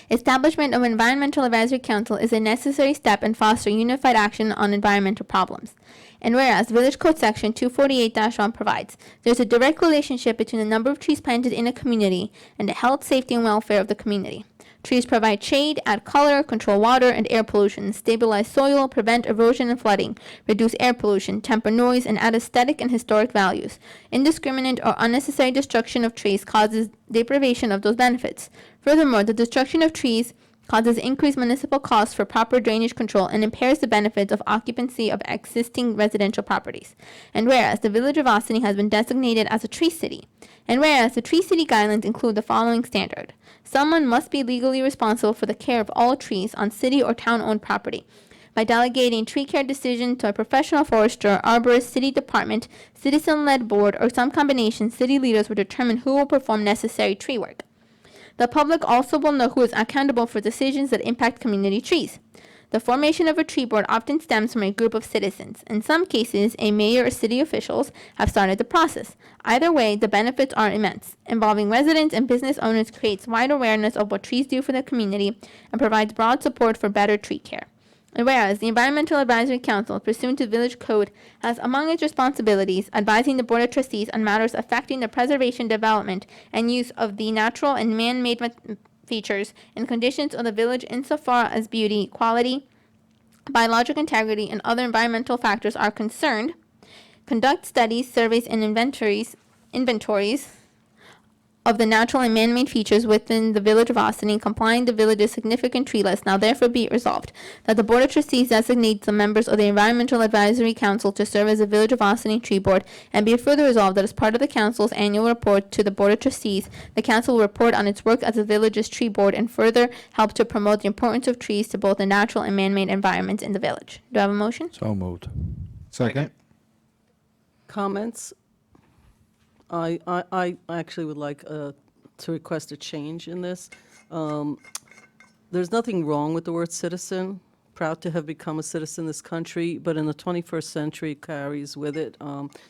Establishment of an Environmental Advisory Council is a necessary step in fostering unified action on environmental problems. And whereas Village Code Section 248-1 provides, there's a direct relationship between the number of trees planted in a community and the health, safety, and welfare of the community. Trees provide shade, add color, control water and air pollution, stabilize soil, prevent erosion and flooding, reduce air pollution, temper noise, and add aesthetic and historic values. Indiscriminate or unnecessary destruction of trees causes deprivation of those benefits. Furthermore, the destruction of trees causes increased municipal costs for proper drainage control and impairs the benefits of occupancy of existing residential properties. And whereas the Village of Ossining has been designated as a tree city, and whereas the tree city guidelines include the following standard: someone must be legally responsible for the care of all trees on city or town-owned property by delegating tree care decision to a professional forester, arborist, city department, citizen-led board, or some combination. City leaders will determine who will perform necessary tree work. The public also will know who is accountable for decisions that impact community trees. The formation of a tree board often stems from a group of citizens. In some cases, a mayor or city officials have started the process. Either way, the benefits are immense. Involving residents and business owners creates wide awareness of what trees do for the community and provides broad support for better tree care. And whereas the Environmental Advisory Council, pursuant to Village Code, has among its responsibilities advising the Board of Trustees on matters affecting the preservation, development, and use of the natural and man-made features and conditions of the village insofar as beauty, quality, biological integrity, and other environmental factors are concerned, conduct studies, surveys, and inventories of the natural and man-made features within the Village of Ossining, complying the village's significant tree list. Now therefore be it resolved that the Board of Trustees designates the members of the Environmental Advisory Council to serve as the Village of Ossining Tree Board, and be it further resolved that as part of the Council's annual report to the Board of Trustees, the Council will report on its work as the village's tree board and further help to promote the importance of trees to both the natural and man-made environments in the village. Do I have a motion? So moved. Second. Comments? I actually would like to request a change in this. There's nothing wrong with the word citizen. Proud to have become a citizen in this country, but in the 21st century it carries with it.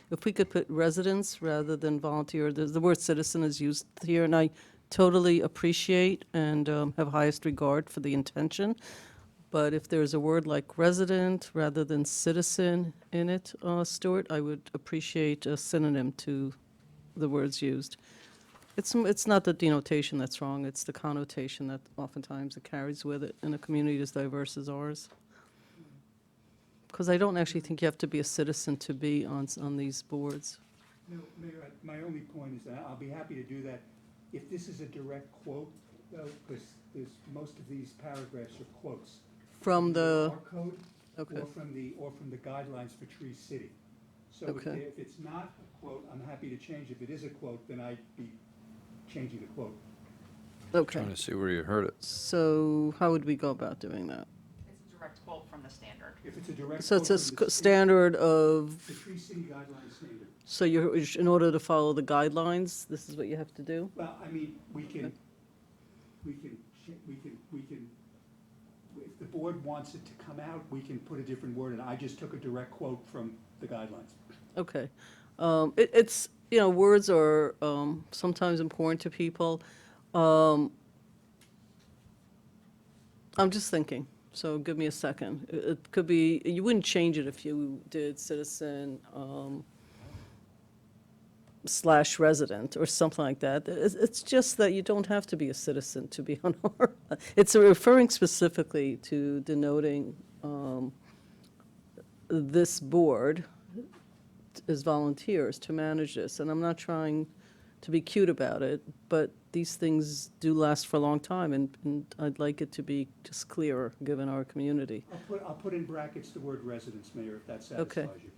If we could put residents rather than volunteer, the word citizen is used here, and I totally appreciate and have highest regard for the intention. But if there's a word like resident rather than citizen in it, Stuart, I would appreciate a synonym to the words used. It's not the denotation that's wrong, it's the connotation that oftentimes it carries with it in a community as diverse as ours. Because I don't actually think you have to be a citizen to be on these boards. No, Mayor, my only point is that I'll be happy to do that if this is a direct quote, though, because most of these paragraphs are quotes. From Either the, our code okay. or from the guidelines for Tree City. So Okay. if it's not a quote, I'm happy to change. If it is a quote, then I'd be changing the quote. Okay, Trying to see where you heard it. so how would we go about doing that? It's a direct quote from the standard. If it's a direct So quote it's a from the state- standard of, The Tree City guideline standard. so you're, in order to follow the guidelines, this is what you have to do? Well, I mean, we can, if the board wants it to come out, we can put a different word in. I just took a direct quote from the guidelines. Okay. It's, you know, words are sometimes important to people. I'm just thinking, so give me a second. It could be, you wouldn't change it if you did citizen / resident or something like that. It's just that you don't have to be a citizen to be on our, it's referring specifically to denoting this board as volunteers to manage this. And I'm not trying to be cute about it, but these things do last for a long time, and I'd like it to be just clearer, given our community. I'll put in brackets the word residence, Mayor, if that Okay. satisfies you.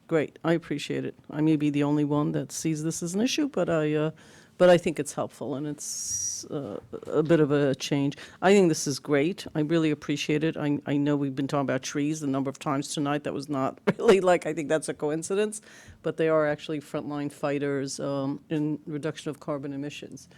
Great, I appreciate it. I may be the only one that sees this as an issue, but I think it's helpful, and it's a bit of a change. I think this is great. I really appreciate it. I know we've been talking about trees a number of times tonight. That was not really like, I think that's a coincidence, but they are actually frontline fighters in reduction of carbon emissions.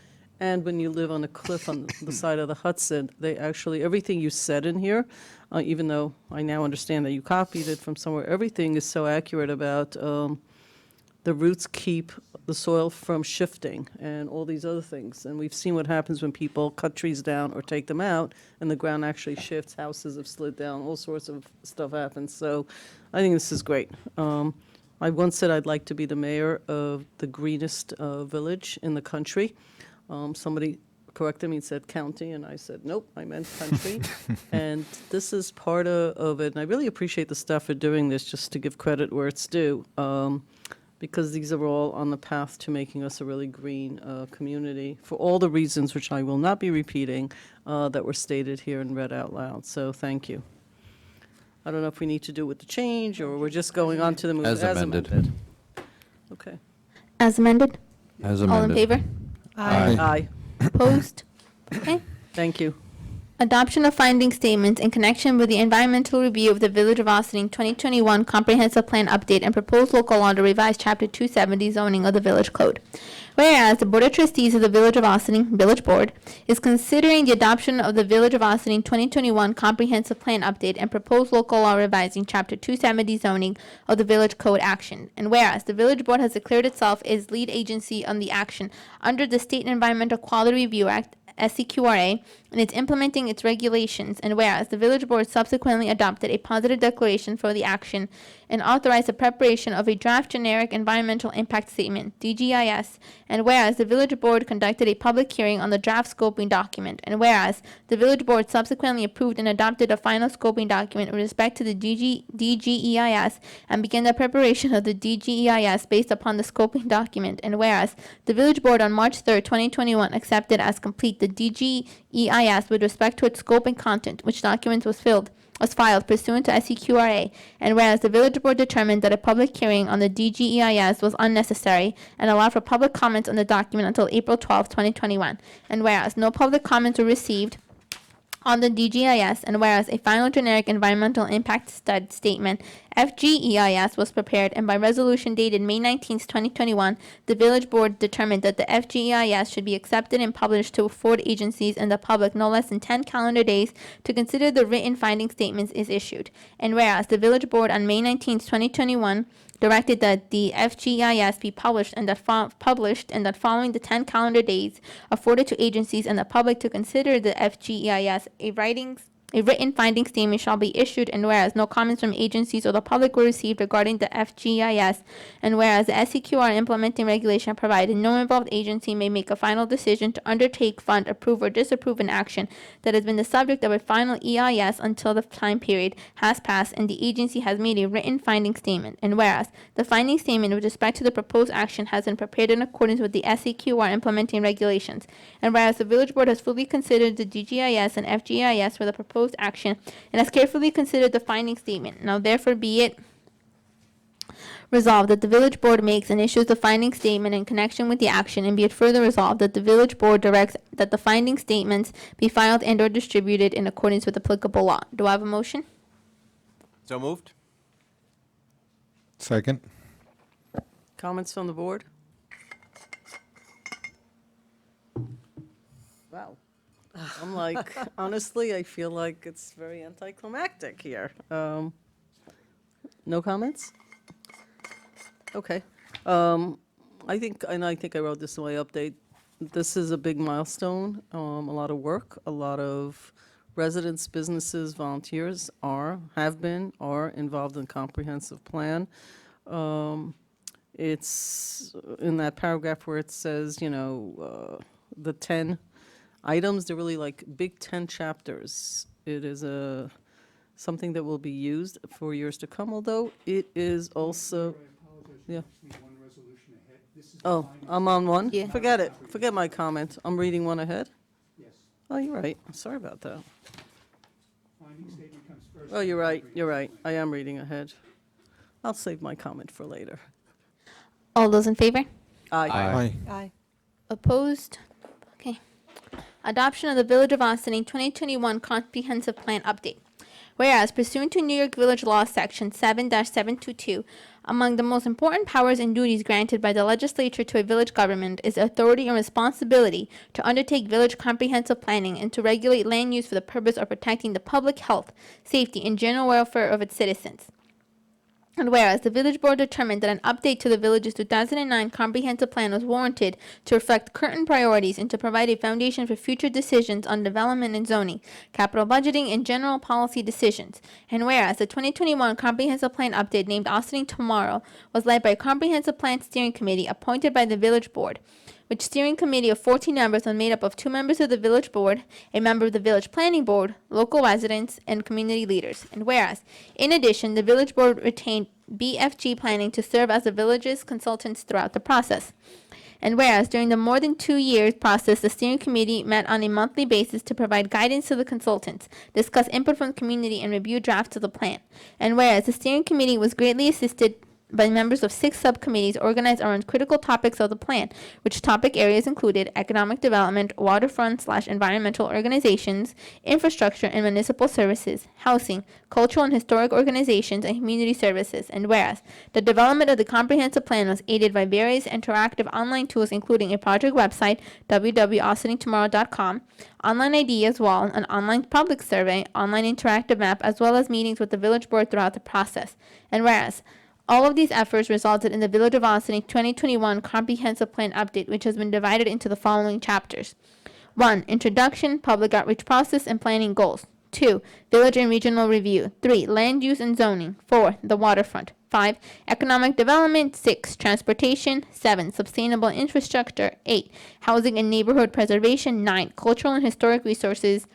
And when you live on a cliff on the side of the Hudson, they actually, everything you said in here, even though I now understand that you copied it from somewhere, everything is so accurate about the roots keep the soil from shifting and all these other things. And we've seen what happens when people cut trees down or take them out, and the ground actually shifts, houses have slid down, all sorts of stuff happens. So I think this is great. I once said I'd like to be the mayor of the greenest village in the country. Somebody corrected me and said county, and I said, nope, I meant country. And this is part of it, and I really appreciate the staff for doing this, just to give credit where it's due, because these are all on the path to making us a really green community, for all the reasons, which I will not be repeating, that were stated here and read out loud. So thank you. I don't know if we need to do it with the change, or we're just going on to the move As amended. Okay. As amended? As All in amended. favor? Aye. Opposed? Okay. Thank you. Adoption of finding statements in connection with the environmental review of the Village of Ossining 2021 Comprehensive Plan Update and proposed local law to revise Chapter 270 zoning of the Village Code. Whereas the Board of Trustees of the Village of Ossining, Village Board, is considering the adoption of the Village of Ossining 2021 Comprehensive Plan Update and proposed local law revising Chapter 270 zoning of the Village Code action. And whereas the Village Board has declared itself as lead agency on the action under the State Environmental Quality Review Act, SCQRA, and it's implementing its regulations, and whereas the Village Board subsequently adopted a positive declaration for the action and authorized the preparation of a draft generic environmental impact statement, DGIS, and whereas the Village Board conducted a public hearing on the draft scoping document, and whereas the Village Board subsequently approved and adopted a final scoping document with respect to the DGEIS and began the preparation of the DGEIS based upon the scoping document, and whereas the Village Board on March 3rd, 2021 accepted as complete the DGEIS with respect to its scope and content, which document was filed pursuant to SCQRA, and whereas the Village Board determined that a public hearing on the DGEIS was unnecessary and allowed for public comments on the document until April 12, 2021, and whereas no public comments were received on the DGIS, and whereas a final generic environmental impact statement, FGEIS, was prepared, and by resolution dated May 19, 2021, the Village Board determined that the FGEIS should be accepted and published to afford agencies and the public no less than 10 calendar days to consider the written finding statements is issued. And whereas the Village Board on May 19, 2021, directed that the FGEIS be published and that following the 10 calendar days afforded to agencies and the public to consider the FGEIS, a written finding statement shall be issued, and whereas no comments from agencies or the public were received regarding the FGIS, and whereas the SEQR implementing regulation provided no involved agency may make a final decision to undertake, fund, approve, or disapprove an action that has been the subject of a final EIS until the time period has passed and the agency has made a written finding statement, and whereas the finding statement with respect to the proposed action has been prepared in accordance with the SEQR implementing regulations, and whereas the village board has fully considered the DGIS and FGIS for the proposed action and has carefully considered the finding statement, now therefore be it resolved that the village board makes and issues the finding statement in connection with the action, and be it further resolved that the village board directs that the finding statements be filed and or distributed in accordance with applicable law. Do I have a motion? So moved. Second. Comments from the board? Wow. I'm like, honestly, I feel like it's very anticlimactic here. No comments? Okay. I think I wrote this in my update. This is a big milestone, a lot of work, a lot of residents, businesses, volunteers have been involved in comprehensive plan. It's in that paragraph where it says, the 10 items, they're really like big 10 chapters. It is something that will be used for years to come, although it is also, yeah. Oh, I'm on one? Yeah. Forget it. Forget my comment. I'm reading one ahead? Yes. Oh, you're right. Sorry about that. Finding statement comes first. Oh, you're right. You're right. I am reading ahead. I'll save my comment for later. All those in favor? Aye. Aye. Aye. Opposed? Okay. Adoption of the Village of Ossining 2021 Comprehensive Plan Update. Whereas, pursuant to New York Village Law Section 7-722, among the most important powers and duties granted by the legislature to a village government is the authority and responsibility to undertake village comprehensive planning and to regulate land use for the purpose of protecting the public health, safety, and general welfare of its citizens. And whereas the village board determined that an update to the village's 2009 comprehensive plan was warranted to reflect current priorities and to provide a foundation for future decisions on development and zoning, capital budgeting, and general policy decisions. And whereas the 2021 comprehensive plan update named Ossining Tomorrow was led by a comprehensive plan steering committee appointed by the village board, which steering committee of 14 members was made up of 2 members of the village board, a member of the village planning board, local residents, and community leaders. And whereas, in addition, the village board retained BFG Planning to serve as the village's consultants throughout the process. And whereas, during the more than 2 years process, the steering committee met on a monthly basis to provide guidance to the consultants, discuss input from the community, and review drafts of the plan. And whereas, the steering committee was greatly assisted by members of 6 subcommittees organized around critical topics of the plan, which topic areas included economic development, waterfront/environmental organizations, infrastructure and municipal services, housing, cultural and historic organizations, and community services. And whereas, the development of the comprehensive plan was aided by various interactive online tools, including a project website, www.ossiningtomorrow.com, online ID as well, an online public survey, online interactive map, as well as meetings with the village board throughout the process. And whereas, all of these efforts resulted in the Village of Ossining 2021 Comprehensive Plan Update, which has been divided into the following chapters. 1. Introduction, public outreach process, and planning goals. 2. Village and regional review. 3. Land use and zoning. 4. The waterfront. 5. Economic development. 6. Transportation. 7. Sustainable infrastructure. 8. Housing and neighborhood preservation. 9. Cultural and historic resources.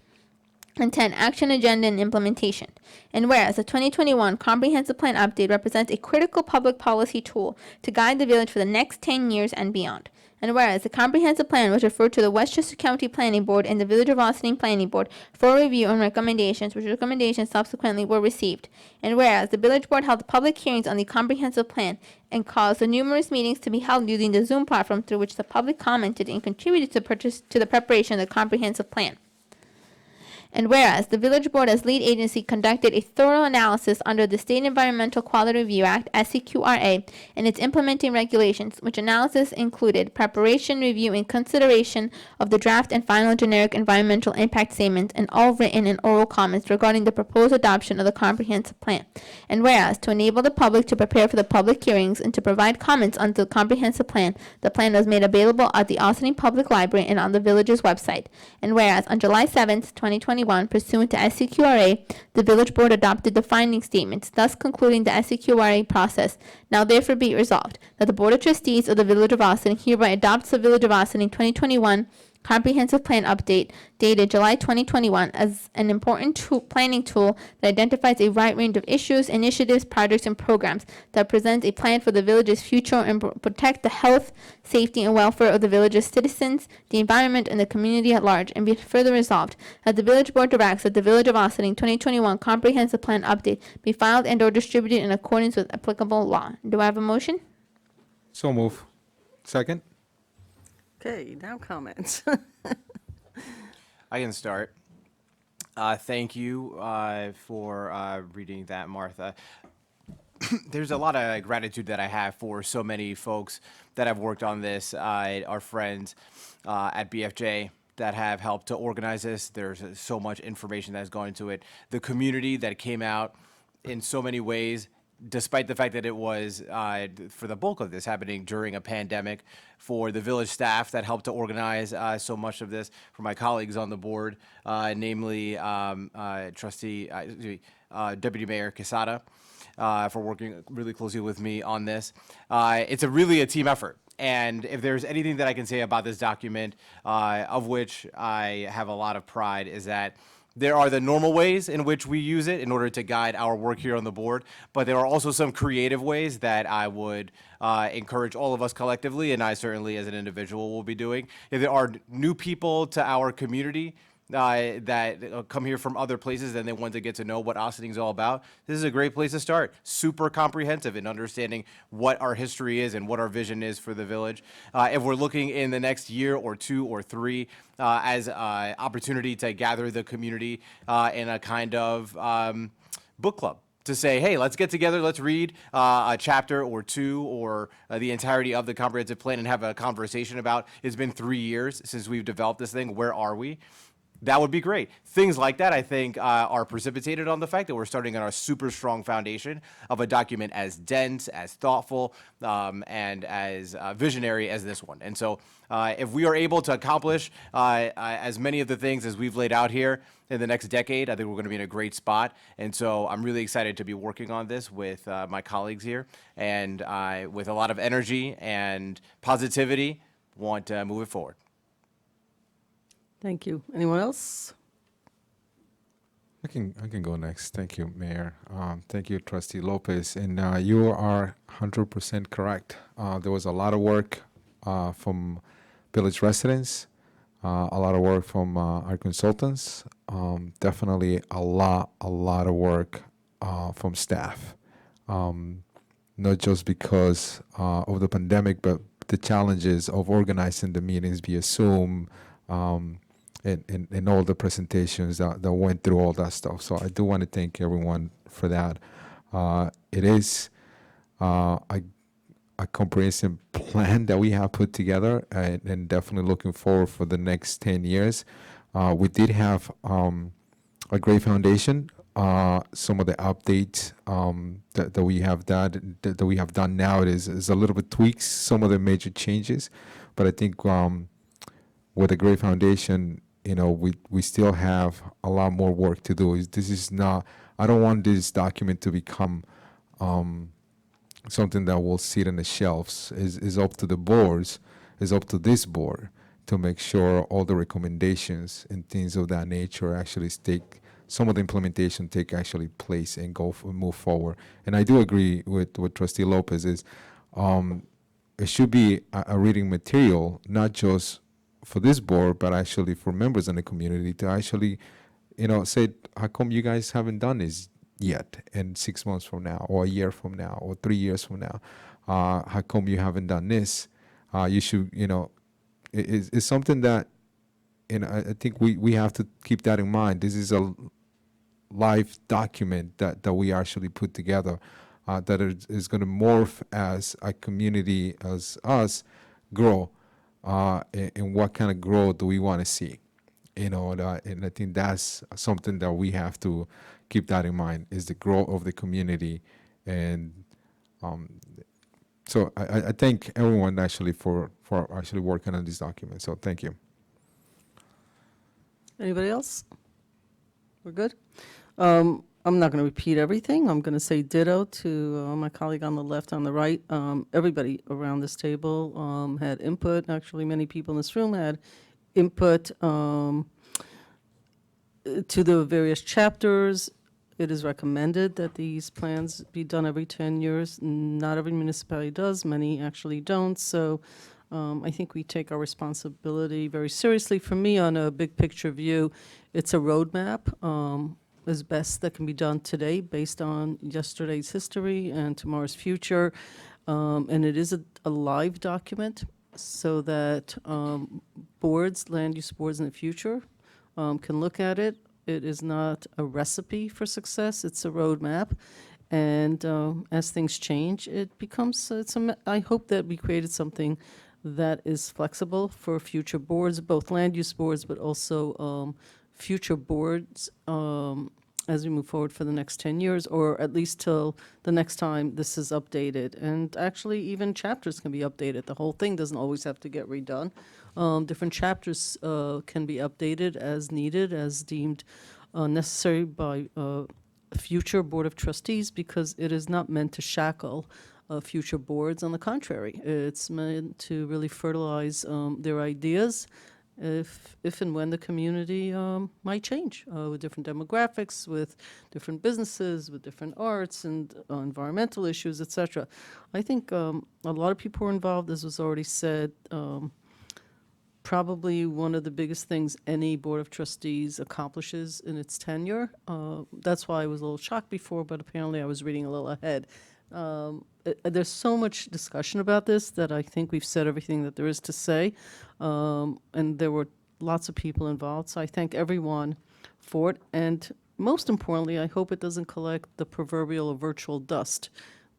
And 10. Action agenda and implementation. And whereas the 2021 Comprehensive Plan Update represents a critical public policy tool to guide the village for the next 10 years and beyond. And whereas the comprehensive plan was referred to the Westchester County Planning Board and the Village of Ossining Planning Board for review and recommendations, which recommendations subsequently were received. And whereas the village board held public hearings on the comprehensive plan and caused the numerous meetings to be held using the Zoom platform through which the public commented and contributed to the preparation of the comprehensive plan. And whereas the village board as lead agency conducted a thorough analysis under the State Environmental Quality Review Act, SEQRA, and its implementing regulations, which analysis included preparation, review, and consideration of the draft and final generic environmental impact statements and all written and oral comments regarding the proposed adoption of the comprehensive plan. And whereas to enable the public to prepare for the public hearings and to provide comments on the comprehensive plan, the plan was made available at the Ossining Public Library and on the village's website. And whereas on July 7th, 2021, 2021 pursuant to SCQRA, the village board adopted the finding statements, thus concluding the SCQRA process. Now therefore be it resolved that the Board of Trustees of the Village of Ossining hereby adopts the Village of Ossining 2021 Comprehensive Plan Update dated July 2021 as an important planning tool that identifies a wide range of issues, initiatives, projects, and programs that presents a plan for the village's future and protect the health, safety, and welfare of the village's citizens, the environment, and the community at large. And be further resolved that the village board directs that the Village of Ossining 2021 Comprehensive Plan Update be filed and/or distributed in accordance with applicable law. Do I have a motion? So move. Second? Okay, now comments. I can start. Thank you for reading that, Martha. There's a lot of gratitude that I have for so many folks that have worked on this, our friends at BFJ that have helped to organize this. There's so much information that's gone into it. The community that came out in so many ways, despite the fact that it was, for the bulk of this, happening during a pandemic, for the village staff that helped to organize so much of this, for my colleagues on the board, namely Deputy Mayor Quesada, for working really closely with me on this. It's really a team effort. And if there's anything that I can say about this document, of which I have a lot of pride, is that there are the normal ways in which we use it in order to guide our work here on the board, but there are also some creative ways that I would encourage all of us collectively, and I certainly as an individual will be doing. If there are new people to our community that come here from other places and they want to get to know what Ossining is all about, this is a great place to start. Super comprehensive in understanding what our history is and what our vision is for the village. If we're looking in the next year or two or three as an opportunity to gather the community in a kind of book club, to say, hey, let's get together, let's read a chapter or two or the entirety of the comprehensive plan and have a conversation about, it's been 3 years since we've developed this thing, where are we? That would be great. Things like that, I think, are precipitated on the fact that we're starting on a super strong foundation of a document as dense, as thoughtful, and as visionary as this one. And so if we are able to accomplish as many of the things as we've laid out here in the next decade, I think we're going to be in a great spot. And so I'm really excited to be working on this with my colleagues here, and with a lot of energy and positivity, want to move it forward. Thank you. Anyone else? I can go next. Thank you, Mayor. Thank you, Trustee Lopez. And you are 100% correct. There was a lot of work from village residents, a lot of work from our consultants, definitely a lot of work from staff. Not just because of the pandemic, but the challenges of organizing the meetings via Zoom, and all the presentations that went through all that stuff. So I do want to thank everyone for that. It is a comprehensive plan that we have put together, and definitely looking forward for the next 10 years. We did have a great foundation. Some of the updates that we have done now is a little bit tweaks, some of the major changes, but I think with a great foundation, we still have a lot more work to do. This is not, I don't want this document to become something that will sit on the shelves. Is up to the boards, is up to this board to make sure all the recommendations and things of that nature actually some of the implementation take actually place and move forward. And I do agree with what Trustee Lopez is. It should be a reading material, not just for this board, but actually for members in the community to actually, say, how come you guys haven't done this yet? And 6 months from now, or a year from now, or 3 years from now, how come you haven't done this? You should, it's something that, I think we have to keep that in mind. This is a live document that we actually put together, that is going to morph as a community, as us, grow. And what kind of growth do we want to see? And I think that's something that we have to keep that in mind, is the growth of the community. And so I thank everyone actually for actually working on this document. So thank you. Anybody else? We're good? I'm not going to repeat everything. I'm going to say ditto to my colleague on the left, on the right. Everybody around this table had input. Actually, many people in this room had input to the various chapters. It is recommended that these plans be done every 10 years. Not every municipality does. Many actually don't. So I think we take our responsibility very seriously. For me, on a big picture view, it's a roadmap as best that can be done today based on yesterday's history and tomorrow's future. And it is a live document so that boards, land use boards in the future can look at it. It is not a recipe for success, it's a roadmap. And as things change, it becomes, I hope that we created something that is flexible for future boards, both land use boards, but also future boards as we move forward for the next 10 years, or at least till the next time this is updated. And actually, even chapters can be updated. The whole thing doesn't always have to get redone. Different chapters can be updated as needed, as deemed necessary by future Board of Trustees, because it is not meant to shackle future boards. On the contrary, it's meant to really fertilize their ideas if and when the community might change with different demographics, with different businesses, with different arts and environmental issues, etc. I think a lot of people were involved, as was already said. Probably one of the biggest things any Board of Trustees accomplishes in its tenure. That's why I was a little shocked before, but apparently I was reading a little ahead. There's so much discussion about this that I think we've said everything that there is to say, and there were lots of people involved, so I thank everyone for it. And most importantly, I hope it doesn't collect the proverbial or virtual dust,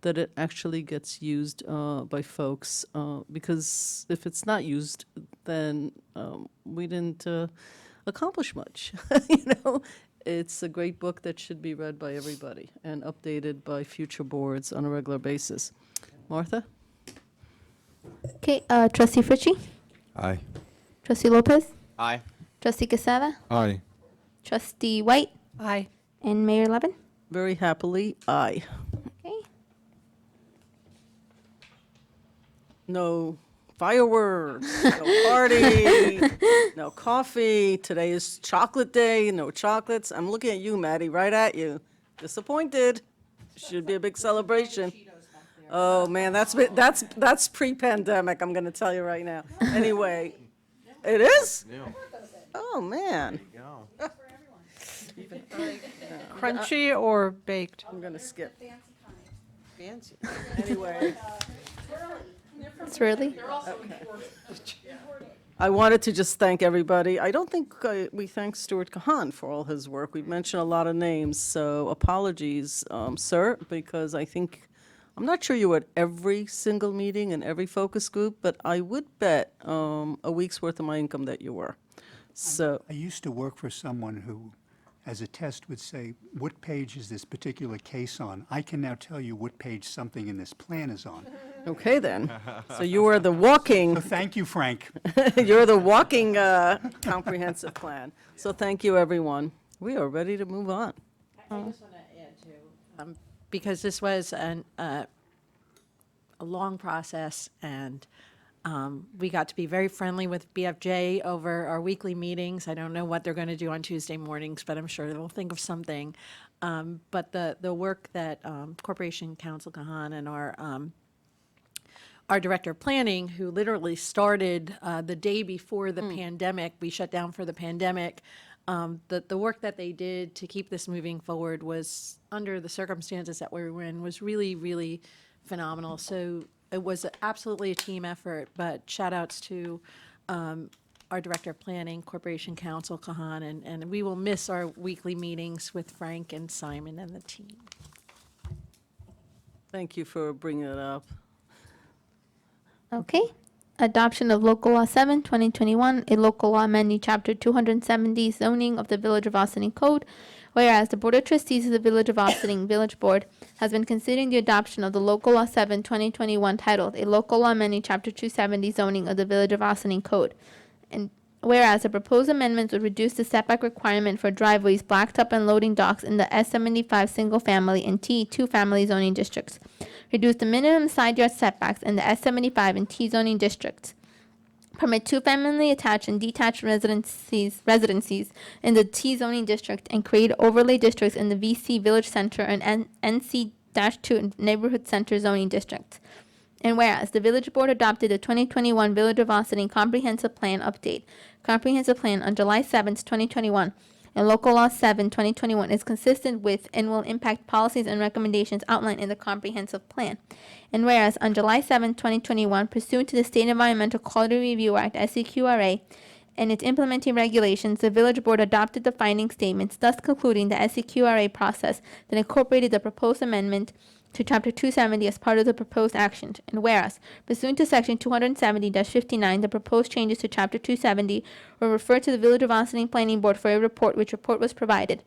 that it actually gets used by folks, because if it's not used, then we didn't accomplish much. It's a great book that should be read by everybody and updated by future boards on a regular basis. Martha? Okay, Trustee Fritchie? Aye. Trustee Lopez? Aye. Trustee Quesada? Aye. Trustee White? Aye. And Mayor Levin? Very happily, aye. Okay. No fireworks, no party, no coffee. Today is chocolate day, no chocolates. I'm looking at you, Maddie, right at you. Disappointed. Should be a big celebration. Oh, man, that's pre-pandemic, I'm going to tell you right now. Anyway, it is? Oh, man. Crunchy or baked? I'm going to skip. Fancy. Anyway. It's really? I wanted to just thank everybody. I don't think we thank Stuart Kahan for all his work. We've mentioned a lot of names, so apologies, sir, because I'm not sure you were at every single meeting and every focus group, but I would bet a week's worth of my income that you were. So I used to work for someone who, as a test, would say, what page is this particular case on? I can now tell you what page something in this plan is on. okay then. So you are the walking. So thank you, Frank. You're the walking comprehensive plan. So thank you, everyone. We are ready to move on. I just want to add to, because this was a long process, and we got to be very friendly with BFJ over our weekly meetings. I don't know what they're going to do on Tuesday mornings, but I'm sure they'll think of something. But the work that Corporation Counsel Kahan and our Director of Planning, who literally started the day before the pandemic, we shut down for the pandemic, the work that they did to keep this moving forward was, under the circumstances that we were in, was really, really phenomenal. So it was absolutely a team effort, but shout outs to our Director of Planning, Corporation Counsel, Kahan, and we will miss our weekly meetings with Frank and Simon and the team. Thank you for bringing it up. Okay. Adoption of Local Law 7, 2021, a local law amending Chapter 270 zoning of the Village of Ossining Code. Whereas the Board of Trustees of the Village of Ossining Village Board has been considering the adoption of the Local Law 7, 2021 titled, a local law amending Chapter 270 zoning of the Village of Ossining Code. And whereas the proposed amendments would reduce the setback requirement for driveways, blacktop, and loading docks in the S75 single-family and T two-family zoning districts. Reduce the minimum side yard setbacks in the S75 and T zoning districts. Permit two-family attached and detached residencies in the T zoning district and create overlay districts in the VC Village Center and NC-2 Neighborhood Center zoning districts. And whereas the Village Board adopted the 2021 Village of Ossining Comprehensive Plan Update, Comprehensive Plan on July 7th, 2021, and Local Law 7, 2021 is consistent with and will impact policies and recommendations outlined in the Comprehensive Plan. And whereas on July 7, 2021, pursuant to the State Environmental Quality Review Act, SEQRA, and its implementing regulations, the Village Board adopted the finding statements, thus concluding the SEQRA process that incorporated the proposed amendment to Chapter 270 as part of the proposed action. And whereas, pursuant to Section 270-59, the proposed changes to Chapter 270 were referred to the Village of Ossining Planning Board for a report, which report was provided.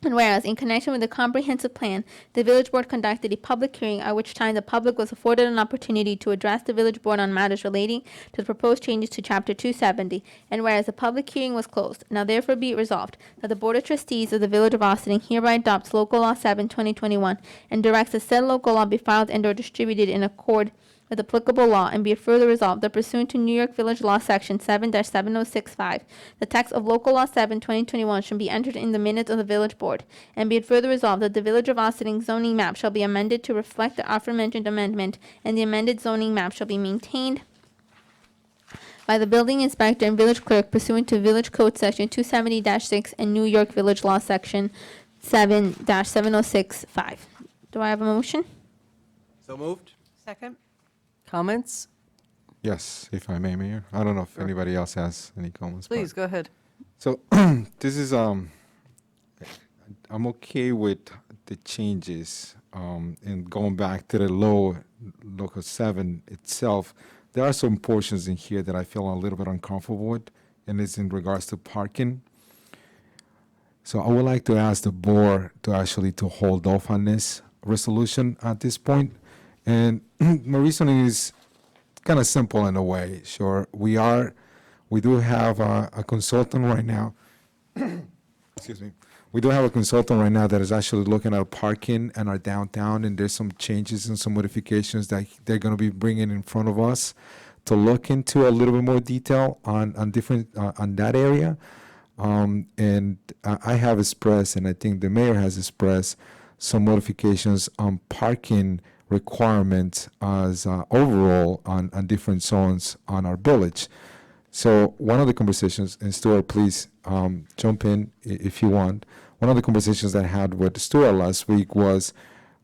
And whereas, in connection with the comprehensive plan, the Village Board conducted a public hearing at which time the public was afforded an opportunity to address the Village Board on matters relating to the proposed changes to Chapter 270. And whereas the public hearing was closed, now therefore be it resolved that the Board of Trustees of the Village of Ossining hereby adopts Local Law 7, 2021, and directs that said local law be filed and/or distributed in accord with applicable law, and be it further resolved that pursuant to New York Village Law Section 7-7065, the text of Local Law 7, 2021 should be entered in the minutes of the Village Board, and be it further resolved that the Village of Ossining zoning map shall be amended to reflect the aforementioned amendment, and the amended zoning map shall be maintained by the building inspector and village clerk pursuant to Village Code Section 270-6 and New York Village Law Section 7-7065. Do I have a motion? So moved. Second? Comments? Yes, if I may, Mayor. I don't know if anybody else has any comments. but- Please, go ahead. So this is I'm okay with the changes and going back to the local 7 itself. There are some portions in here that I feel a little bit uncomfortable with, and it's in regards to parking. So I would like to ask the board to actually to hold off on this resolution at this point. And my reasoning is kind of simple in a way. Sure, we do have a consultant right now. Excuse me. We do have a consultant right now that is actually looking at parking and our downtown, and there's some changes and some modifications that they're going to be bringing in front of us to look into a little bit more detail on different on that area. And I have expressed, and I think the mayor has expressed, some modifications on parking requirements as overall on different zones on our village. So one of the conversations, and Stuart, please jump in if you want. One of the conversations that I had with Stuart last week was,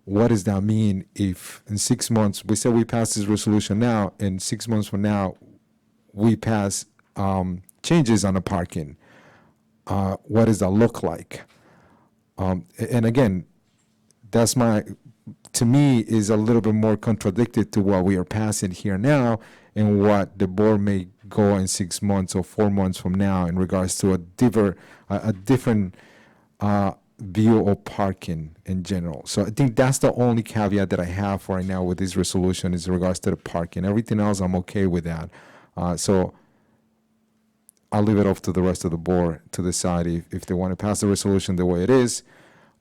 what does that mean if in 6 months, we said we pass this resolution now, and 6 months from now, we pass changes on the parking? What does that look like? And again, that's to me, is a little bit more contradicted to what we are passing here now and what the board may go in 6 months or 4 months from now in regards to a different view of parking in general. So I think that's the only caveat that I have right now with this resolution is in regards to the parking. Everything else, I'm okay with that. So I'll leave it up to the rest of the board to decide if they want to pass the resolution the way it is,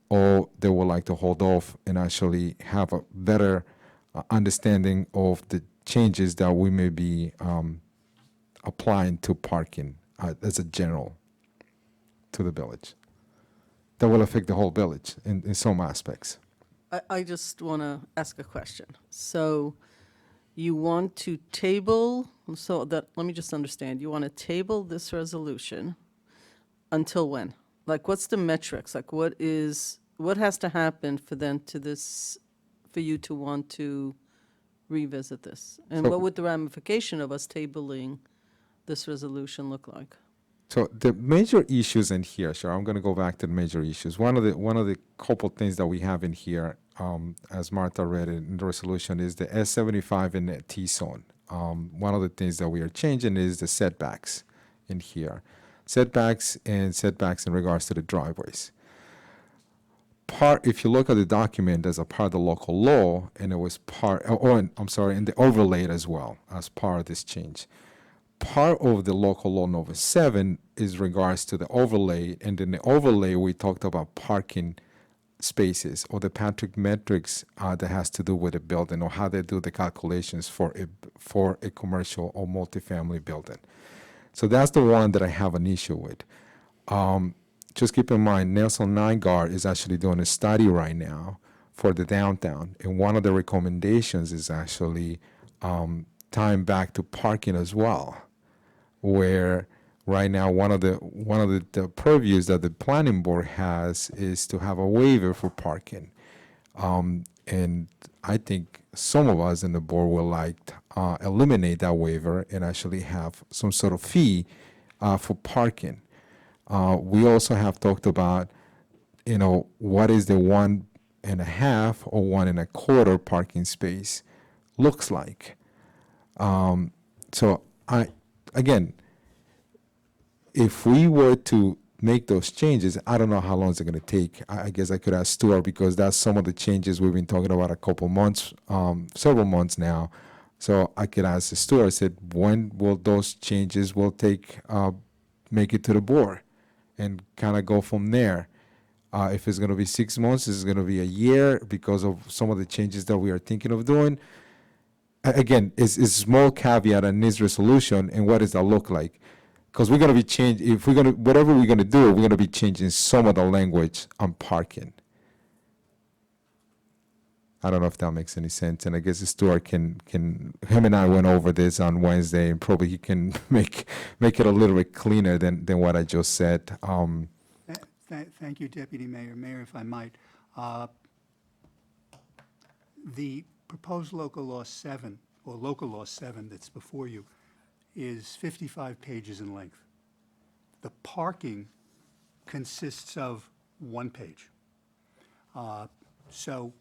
or they would like to hold off and actually have a better understanding of the changes that we may be applying to parking as a general to the village. That will affect the whole village in some aspects. I just want to ask a question. So you want to table, so that, let me just understand, you want to table this resolution until when? Like, what's the metrics? Like, what has to happen for you to want to revisit this? And So- what would the ramification of us tabling this resolution look like? So the major issues in here, sure, I'm going to go back to the major issues. One of the couple things that we have in here, as Martha read it in the resolution, is the S75 and the T zone. One of the things that we are changing is the setbacks in here. Setbacks in regards to the driveways. If you look at the document as a part of the local law, and it was in the overlay as well as part of this change. part of the local law number 7 is regards to the overlay, and in the overlay we talked about parking spaces or the Patrick metrics that has to do with a building or how they do the calculations for a commercial or multifamily building. So that's the one that I have an issue with. Just keep in mind, Nelson Nygaard is actually doing a study right now for the downtown, and one of the recommendations is actually tying back to parking as well, where right now one of the purviews that the planning board has is to have a waiver for parking, and I think some of us in the board will like to eliminate that waiver and actually have some sort of fee for parking. We also have talked about, what is the 1.5 or 1.25 parking space looks like. So again, if we were to make those changes, I don't know how long it's going to take. I guess I could ask Stuart, because that's some of the changes we've been talking about a couple months, several months now. So I could ask Stuart, I said, when will those changes make it to the board, and kind of go from there. If it's going to be 6 months, is it going to be a year because of some of the changes that we are thinking of doing? Again, it's a small caveat and needs resolution, and what does that look like? Because we're going to be changing, whatever we're going to do, we're going to be changing some of the language on parking. I don't know if that makes any sense, and I guess Stuart him and I went over this on Wednesday, and probably he can make it a little bit cleaner than what I just said. Thank you, Deputy Mayor. Mayor, if I might, the proposed local law 7, or local law 7 that's before you, is 55 pages in length. The parking consists of 1 page. So,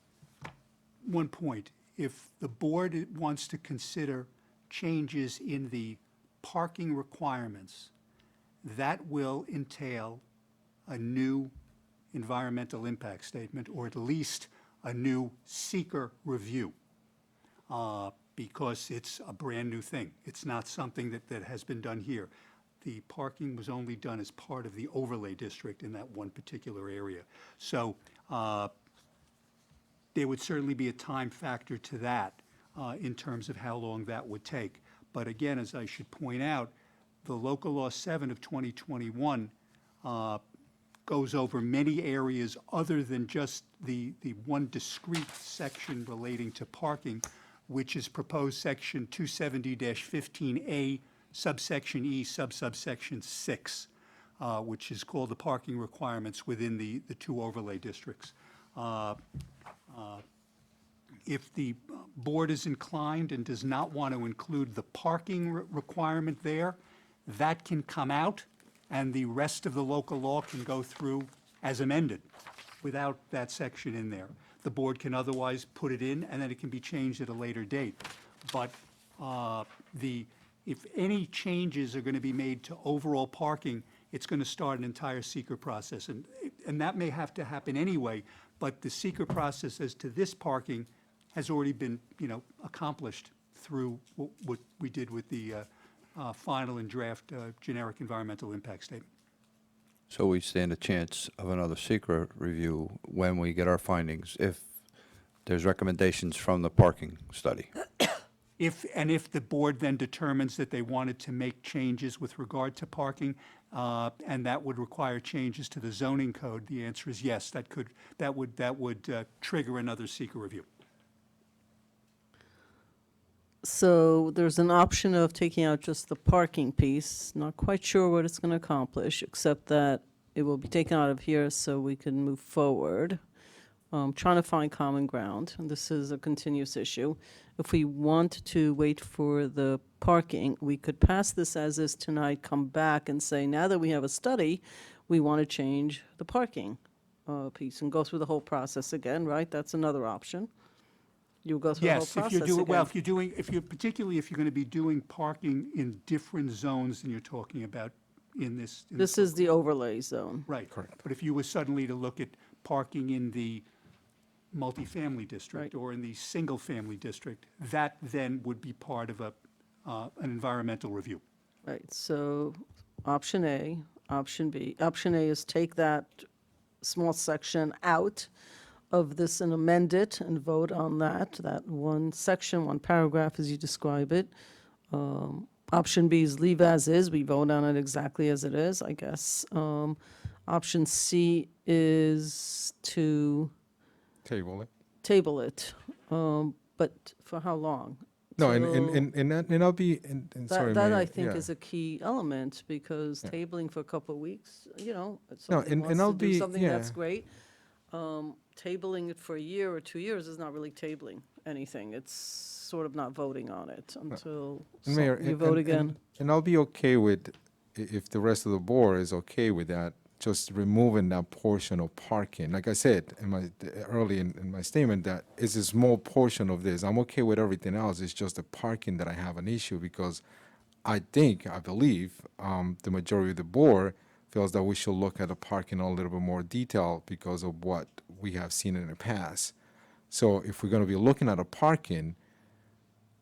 one point, if the board wants to consider changes in the parking requirements, that will entail a new environmental impact statement, or at least a new seeker review, because it's a brand-new thing. It's not something that has been done here. The parking was only done as part of the overlay district in that one particular area. So there would certainly be a time factor to that in terms of how long that would take. But again, as I should point out, the local law 7 of 2021 goes over many areas other than just the one discrete section relating to parking, which is proposed section 270-15A, subsection E, subsection 6, which is called the parking requirements within the 2 overlay districts. If the board is inclined and does not want to include the parking requirement there, that can come out, and the rest of the local law can go through as amended without that section in there. The board can otherwise put it in, and then it can be changed at a later date. But if any changes are going to be made to overall parking, it's going to start an entire seeker process. And that may have to happen anyway, but the seeker process as to this parking has already been, accomplished through what we did with the final and draft generic environmental impact statement. So we stand a chance of another secret review when we get our findings, if there's recommendations from the parking study. If the board then determines that they wanted to make changes with regard to parking, and that would require changes to the zoning code, the answer is yes, that would trigger another seeker review. So there's an option of taking out just the parking piece. Not quite sure what it's going to accomplish, except that it will be taken out of here so we can move forward. Trying to find common ground, and this is a continuous issue. If we want to wait for the parking, we could pass this as is tonight, come back and say, now that we have a study, we want to change the parking piece and go through the whole process again, right? That's another option. You'll go through the whole Yes, process if you're doing, again. well, particularly if you're going to be doing parking in different zones than you're talking about in this. This is the overlay zone. Right. Correct. But if you were suddenly to look at parking in the multifamily district or in the single-family district, that then would be part of an environmental review. Right, so option A, option B. Option A is take that small section out of this and amend it and vote on that one section, one paragraph as you describe it. Option B is leave as is, we vote on it exactly as it is, I guess. Option C is to Table it. table it, but for how long? No, Till- and I'll be, and sorry, That Mayor, I think yeah. is a key element, because Yeah. tabling for a couple of weeks, if No, somebody and wants I'll to do be- something, yeah. that's great. Tabling it for a year or 2 years is not really tabling anything. It's sort of not voting on it until And Mayor, you vote again. And I'll be okay with, if the rest of the board is okay with that, just removing that portion of parking. Like I said early in my statement, that it's a small portion of this. I'm okay with everything else. It's just the parking that I have an issue, because I believe, the majority of the board feels that we should look at the parking in a little bit more detail because of what we have seen in the past. So if we're gonna be looking at a parking,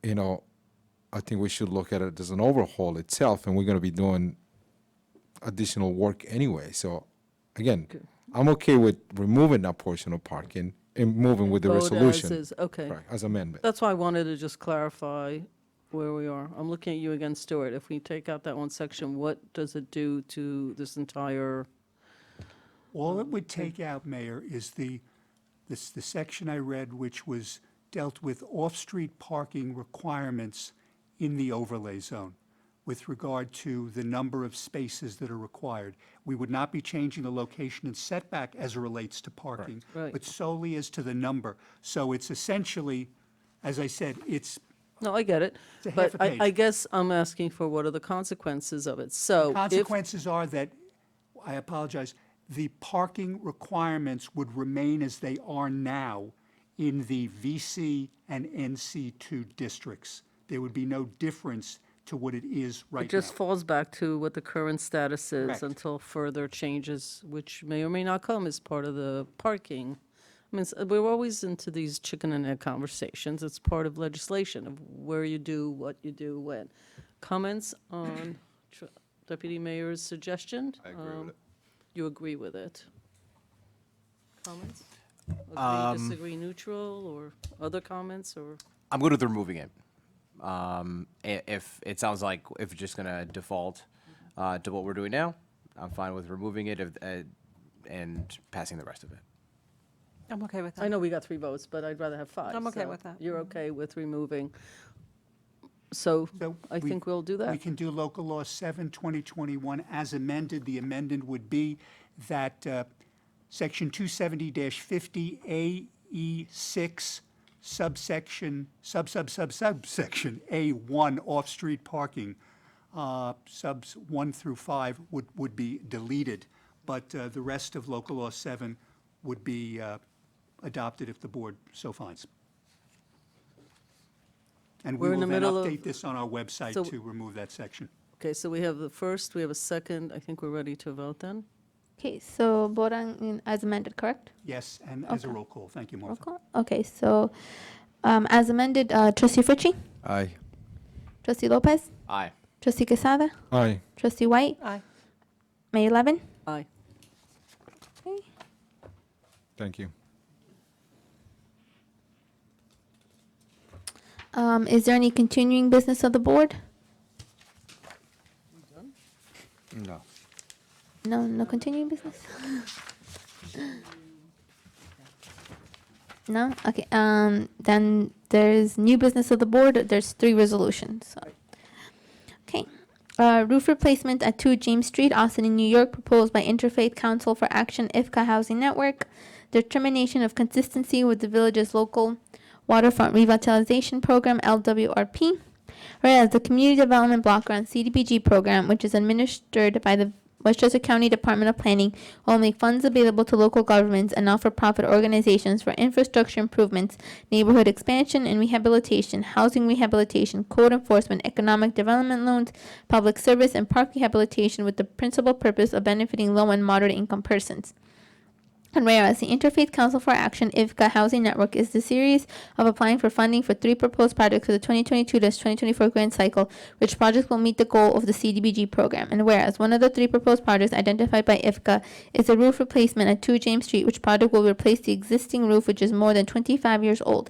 I think we should look at it as an overhaul itself, and we're gonna be doing additional work anyway. So again, I'm okay with removing that portion of parking and moving with the Vote as resolution. is, okay. Right, as amendment. That's why I wanted to just clarify where we are. I'm looking at you again, Stuart. If we take out that one section, what does it do to this entire? All it would take out, Mayor, is the section I read, which was dealt with off-street parking requirements in the overlay zone with regard to the number of spaces that are required. We would not be changing the location and setback as it relates to parking, Right. but solely as to the number. So it's essentially, as I said, it's No, I get it. It's a But half a page. I guess I'm asking for what are the consequences of it? So if, consequences are that, I apologize, the parking requirements would remain as they are now in the VC and NC2 districts. There would be no difference to what it is right now. it just falls back to what the current status is Correct. until further changes, which may or may not come as part of the parking. I mean, we're always into these chicken and egg conversations. It's part of legislation of where you do, what you do, when. Comments on Deputy Mayor's suggestion? I agree with it. You agree with it? Comments? Agree, disagree, neutral, or other comments, or? I'm good with removing it. If it sounds like if it's just gonna default to what we're doing now, I'm fine with removing it and passing the rest of it. I'm okay with that. I know we got 3 votes, but I'd rather have 5. I'm okay so with that. You're okay with removing. So So I we- think we'll do that. We can do Local Law 7, 2021 as amended. The amendment would be that Section 270-50AE6, subsection A1, off-street parking, subs 1 through 5 would be deleted, but the rest of Local Law 7 would be adopted if the board so finds. And we We're in will the then middle of- update this on our website So- to remove that section. Okay, so we have the first, we have a second. I think we're ready to vote then. Okay, so vote on as amended, correct? Yes, and as a Okay. roll call. Thank you, Roll Martha. call. Okay, so as amended, Trustee Fritchie, Aye. Trustee Lopez, Aye. Trustee Quesada, Aye. Trustee White, Aye. Mayor Levin. Aye. Okay. Thank you. Is there any continuing business of the board? No. No, no continuing business? No? Okay, then there's new business of the board. There's 3 resolutions. Okay. Roof replacement at 2 James Street, Ossining, New York, proposed by Interfaith Council for Action IFCA Housing Network. Determination of consistency with the village's local waterfront revitalization program, LWRP. Whereas the Community Development Block Grant CDBG program, which is administered by the Westchester County Department of Planning, will make funds available to local governments and not-for-profit organizations for infrastructure improvements, neighborhood expansion and rehabilitation, housing rehabilitation, code enforcement, economic development loans, public service, and park rehabilitation with the principal purpose of benefiting low and moderate income persons. And whereas the Interfaith Council for Action IFCA Housing Network is the series of applying for funding for 3 proposed projects for the 2022-2024 grant cycle, which projects will meet the goal of the CDBG program. And whereas one of the 3 proposed projects identified by IFCA is a roof replacement at 2 James Street, which project will replace the existing roof, which is more than 25 years old.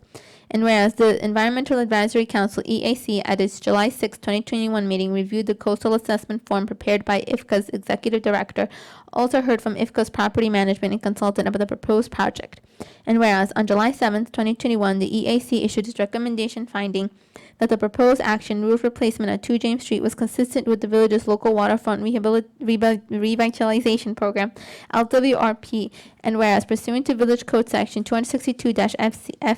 And whereas the Environmental Advisory Council, EAC, at its July 6, 2021 meeting reviewed the coastal assessment form prepared by IFCA's executive director, also heard from IFCA's property management and consultant about the proposed project. And whereas on July 7, 2021, the EAC issued its recommendation finding that the proposed action roof replacement at 2 James Street was consistent with the village's local waterfront revitalization program, LWRP, and whereas pursuant to Village Code Section 262-5F,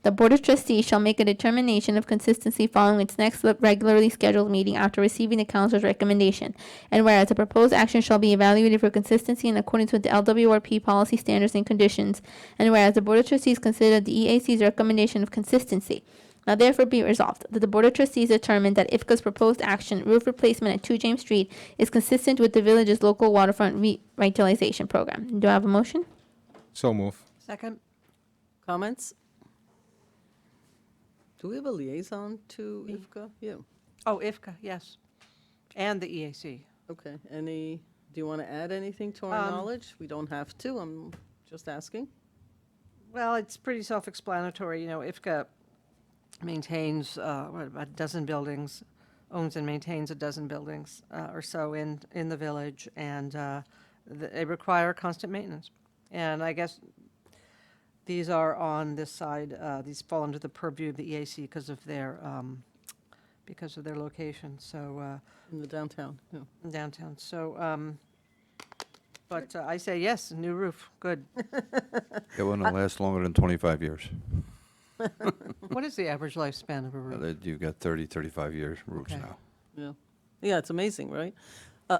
the Board of Trustees shall make a determination of consistency following its next regularly scheduled meeting after receiving the Council's recommendation. And whereas the proposed action shall be evaluated for consistency in accordance with the LWRP policy standards and conditions. And whereas the Board of Trustees considered the EAC's recommendation of consistency. Now therefore be resolved that the Board of Trustees determined that IFCA's proposed action, roof replacement at 2 James Street, is consistent with the village's local waterfront revitalization program. Do I have a motion? So move. Second? Comments? Do we have a liaison to IFCA? You. Oh, IFCA, yes. And the EAC. Okay. Do you want to add anything to our knowledge? We don't have to. I'm just asking. Well, it's pretty self-explanatory. You know, IFCA maintains about a dozen buildings, owns and maintains a dozen buildings or so in the village, and they require constant maintenance. And I guess these are on this side. These fall under the purview of the EAC because of their location. So In the downtown, yeah. downtown. So, but I say yes, new roof, good. It wouldn't last longer than 25 years. What is the average lifespan of a roof? You've got 30, 35 years roofs Okay. now. Yeah. Yeah, it's amazing, right?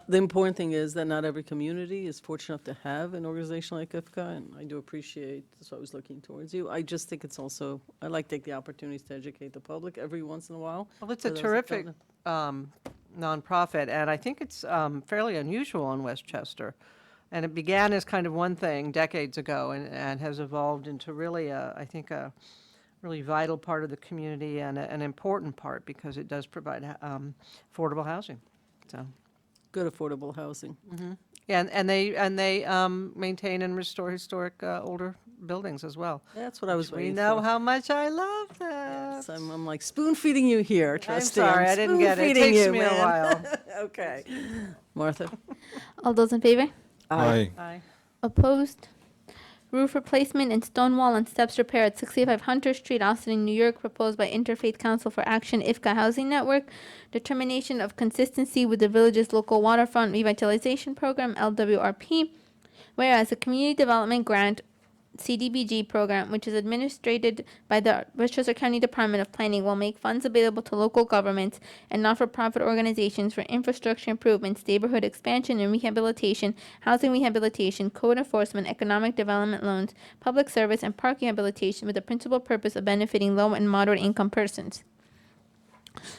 The important thing is that not every community is fortunate enough to have an organization like IFCA, and I do appreciate, that's why I was looking towards you. I just think it's also, I like to take the opportunities to educate the public every once in a while. Well, it's for a those that terrific don't nonprofit, and I think it's fairly unusual in Westchester. And it began as kind of one thing decades ago and has evolved into really, I think, a really vital part of the community and an important part because it does provide affordable housing. So, Good affordable housing. yeah, and they maintain and restore historic older buildings as well. That's what I was We waiting know for. how much I love that. So I'm like spoon feeding you here, I'm trustee. sorry, I didn't get it. It spoon-feeding takes you, me a man. while. Okay. Martha? All those in favor? Aye. Aye. Opposed? Roof replacement and stone wall and steps repair at 65 Hunter Street, Ossining, New York, proposed by Interfaith Council for Action, IFCA Housing Network. Determination of consistency with the village's local waterfront revitalization program, LWRP. Whereas the Community Development Grant CDBG program, which is administered by the Westchester County Department of Planning, will make funds available to local governments and not-for-profit organizations for infrastructure improvements, neighborhood expansion and rehabilitation, housing rehabilitation, code enforcement, economic development loans, public service, and park rehabilitation with the principal purpose of benefiting low and moderate income persons.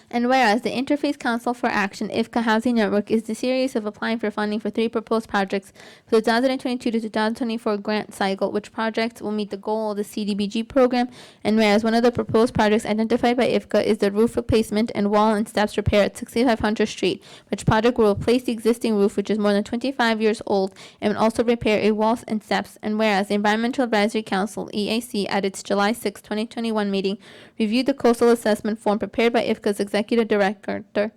And whereas the Interfaith Council for Action, IFCA Housing Network, is the series of applying for funding for 3 proposed projects for the 2022 to 2024 grant cycle, which projects will meet the goal of the CDBG program. And whereas one of the proposed projects identified by IFCA is the roof replacement and wall and steps repair at 65 Hunter Street, which project will replace the existing roof, which is more than 25 years old, and will also repair a walls and steps. And whereas the Environmental Advisory Council, EAC, at its July 6, 2021 meeting, reviewed the coastal assessment form prepared by IFCA's executive director,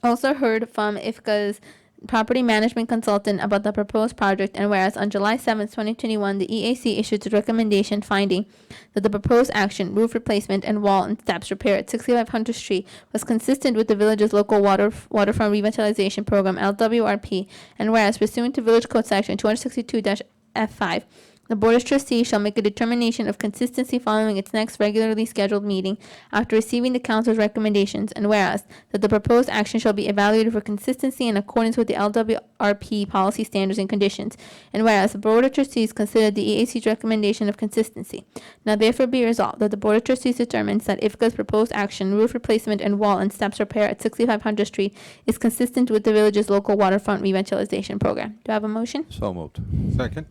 also heard from IFCA's property management consultant about the proposed project, and whereas on July 7, 2021, the EAC issued its recommendation finding that the proposed action, roof replacement and wall and steps repair at 65 Hunter Street, was consistent with the village's local waterfront revitalization program, LWRP, and whereas pursuant to Village Code Section 262-F5, the Board of Trustees shall make a determination of consistency following its next regularly scheduled meeting after receiving the Council's recommendations, and whereas that the proposed action shall be evaluated for consistency in accordance with the LWRP policy standards and conditions, and whereas the Board of Trustees considered the EAC's recommendation of consistency. Now therefore be resolved that the Board of Trustees determines that IFCA's proposed action, roof replacement and wall and steps repair at 6500 Street, is consistent with the village's local waterfront revitalization program. Do I have a motion? So moved. Second?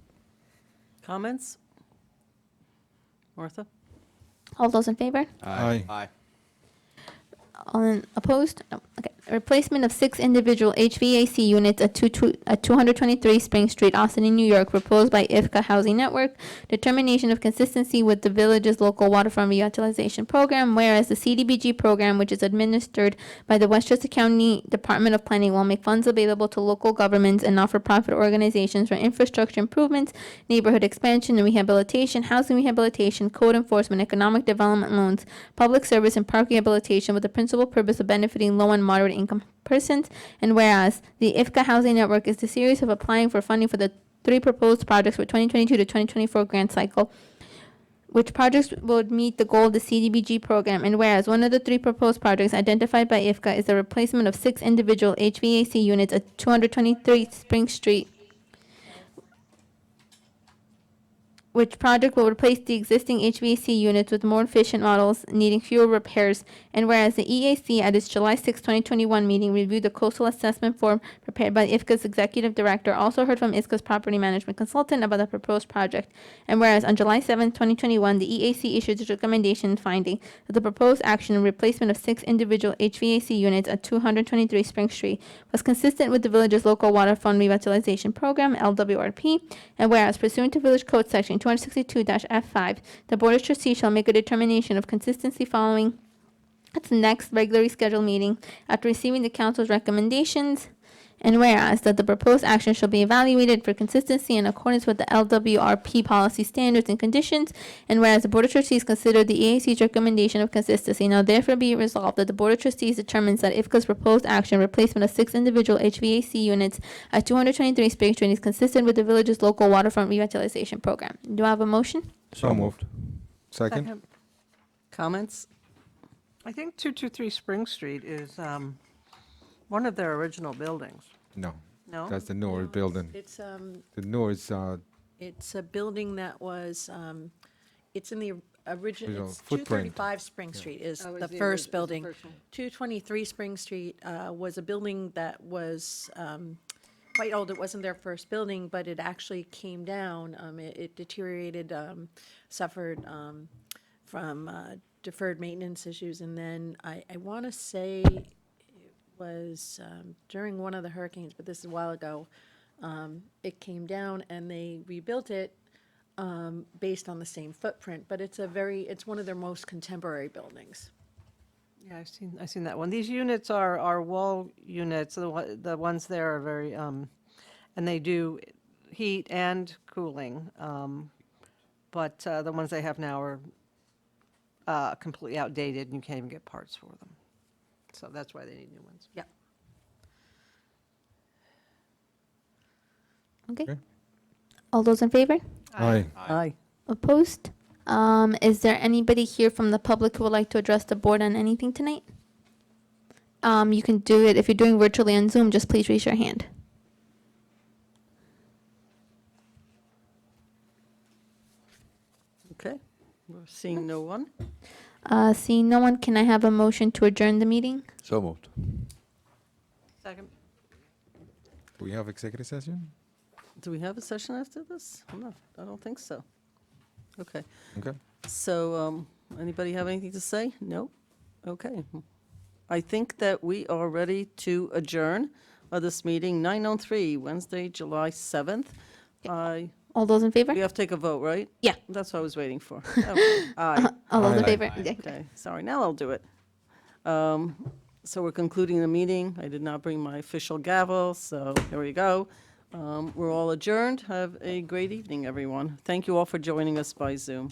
Comments? Martha? All those in favor? Aye. Aye. All opposed? No. Okay. Replacement of 6 individual HVAC units at 223 Spring Street, Ossining, New York, proposed by IFCA Housing Network. Determination of consistency with the village's local waterfront revitalization program, whereas the CDBG program, which is administered by the Westchester County Department of Planning, will make funds available to local governments and not-for-profit organizations for infrastructure improvements, neighborhood expansion and rehabilitation, housing rehabilitation, code enforcement, economic development loans, public service, and park rehabilitation, with the principal purpose of benefiting low and moderate income persons. And whereas the IFCA Housing Network is the series of applying for funding for the 3 proposed projects for 2022 to 2024 grant cycle, which projects would meet the goal of the CDBG program. And whereas one of the 3 proposed projects identified by IFCA is the replacement of 6 individual HVAC units at 223 Spring Street, which project will replace the existing HVAC units with more efficient models needing fewer repairs. And whereas the EAC at its July 6, 2021 meeting reviewed the coastal assessment form prepared by IFCA's executive director, also heard from IFCA's property management consultant about the proposed project. And whereas on July 7, 2021, the EAC issued its recommendation finding that the proposed action in replacement of 6 individual HVAC units at 223 Spring Street was consistent with the village's local waterfront revitalization program, LWRP. And whereas pursuant to Village Code Section 262-F5, the Board of Trustees shall make a determination of consistency following its next regularly scheduled meeting after receiving the Council's recommendations. And whereas that the proposed action shall be evaluated for consistency in accordance with the LWRP policy standards and conditions, and whereas the Board of Trustees considered the EAC's recommendation of consistency, now therefore be it resolved that the Board of Trustees determines that IFCA's proposed action, replacement of 6 individual HVAC units at 223 Spring Street, is consistent with the village's local waterfront revitalization program. Do I have a motion? So moved. Second? Comments? I think 223 Spring Street is one of their original buildings. No. No? That's the newer building. It's, The newer is, it's a building that was, it's in the original, Original it's footprint. 235 Spring Street is Oh, is the the first ori- is the building. first one. 223 Spring Street was a building that was quite old. It wasn't their first building, but it actually came down. It deteriorated, suffered from deferred maintenance issues. And then I want to say it was during one of the hurricanes, but this is a while ago, it came down and they rebuilt it based on the same footprint. But it's one of their most contemporary buildings. Yeah, I've seen that one. These units are wall units. The ones there are very, and they do heat and cooling. But the ones they have now are completely outdated, and you can't even get parts for them. So that's why they need new ones. Yeah. Okay. Okay. All those in favor? aye. Aye. Opposed? Is there anybody here from the public who would like to address the board on anything tonight? You can do it, if you're doing virtually on Zoom, just please raise your hand. Okay. We're seeing no one. Seeing no one, can I have a motion to adjourn the meeting? So moved. Second. Do we have executive session? Do we have a session after this? No, I don't think so. Okay. Okay. So, anybody have anything to say? No? Okay. I think that we are ready to adjourn this meeting, 9:03, Wednesday, July 7th. All those in favor? We have to take a vote, right? Yeah. That's what I was waiting for. Okay. Aye. All those in Aye. favor? Okay, sorry, now I'll do it. So we're concluding the meeting. I did not bring my official gavel, so here we go. We're all adjourned. Have a great evening, everyone. Thank you all for joining us by Zoom.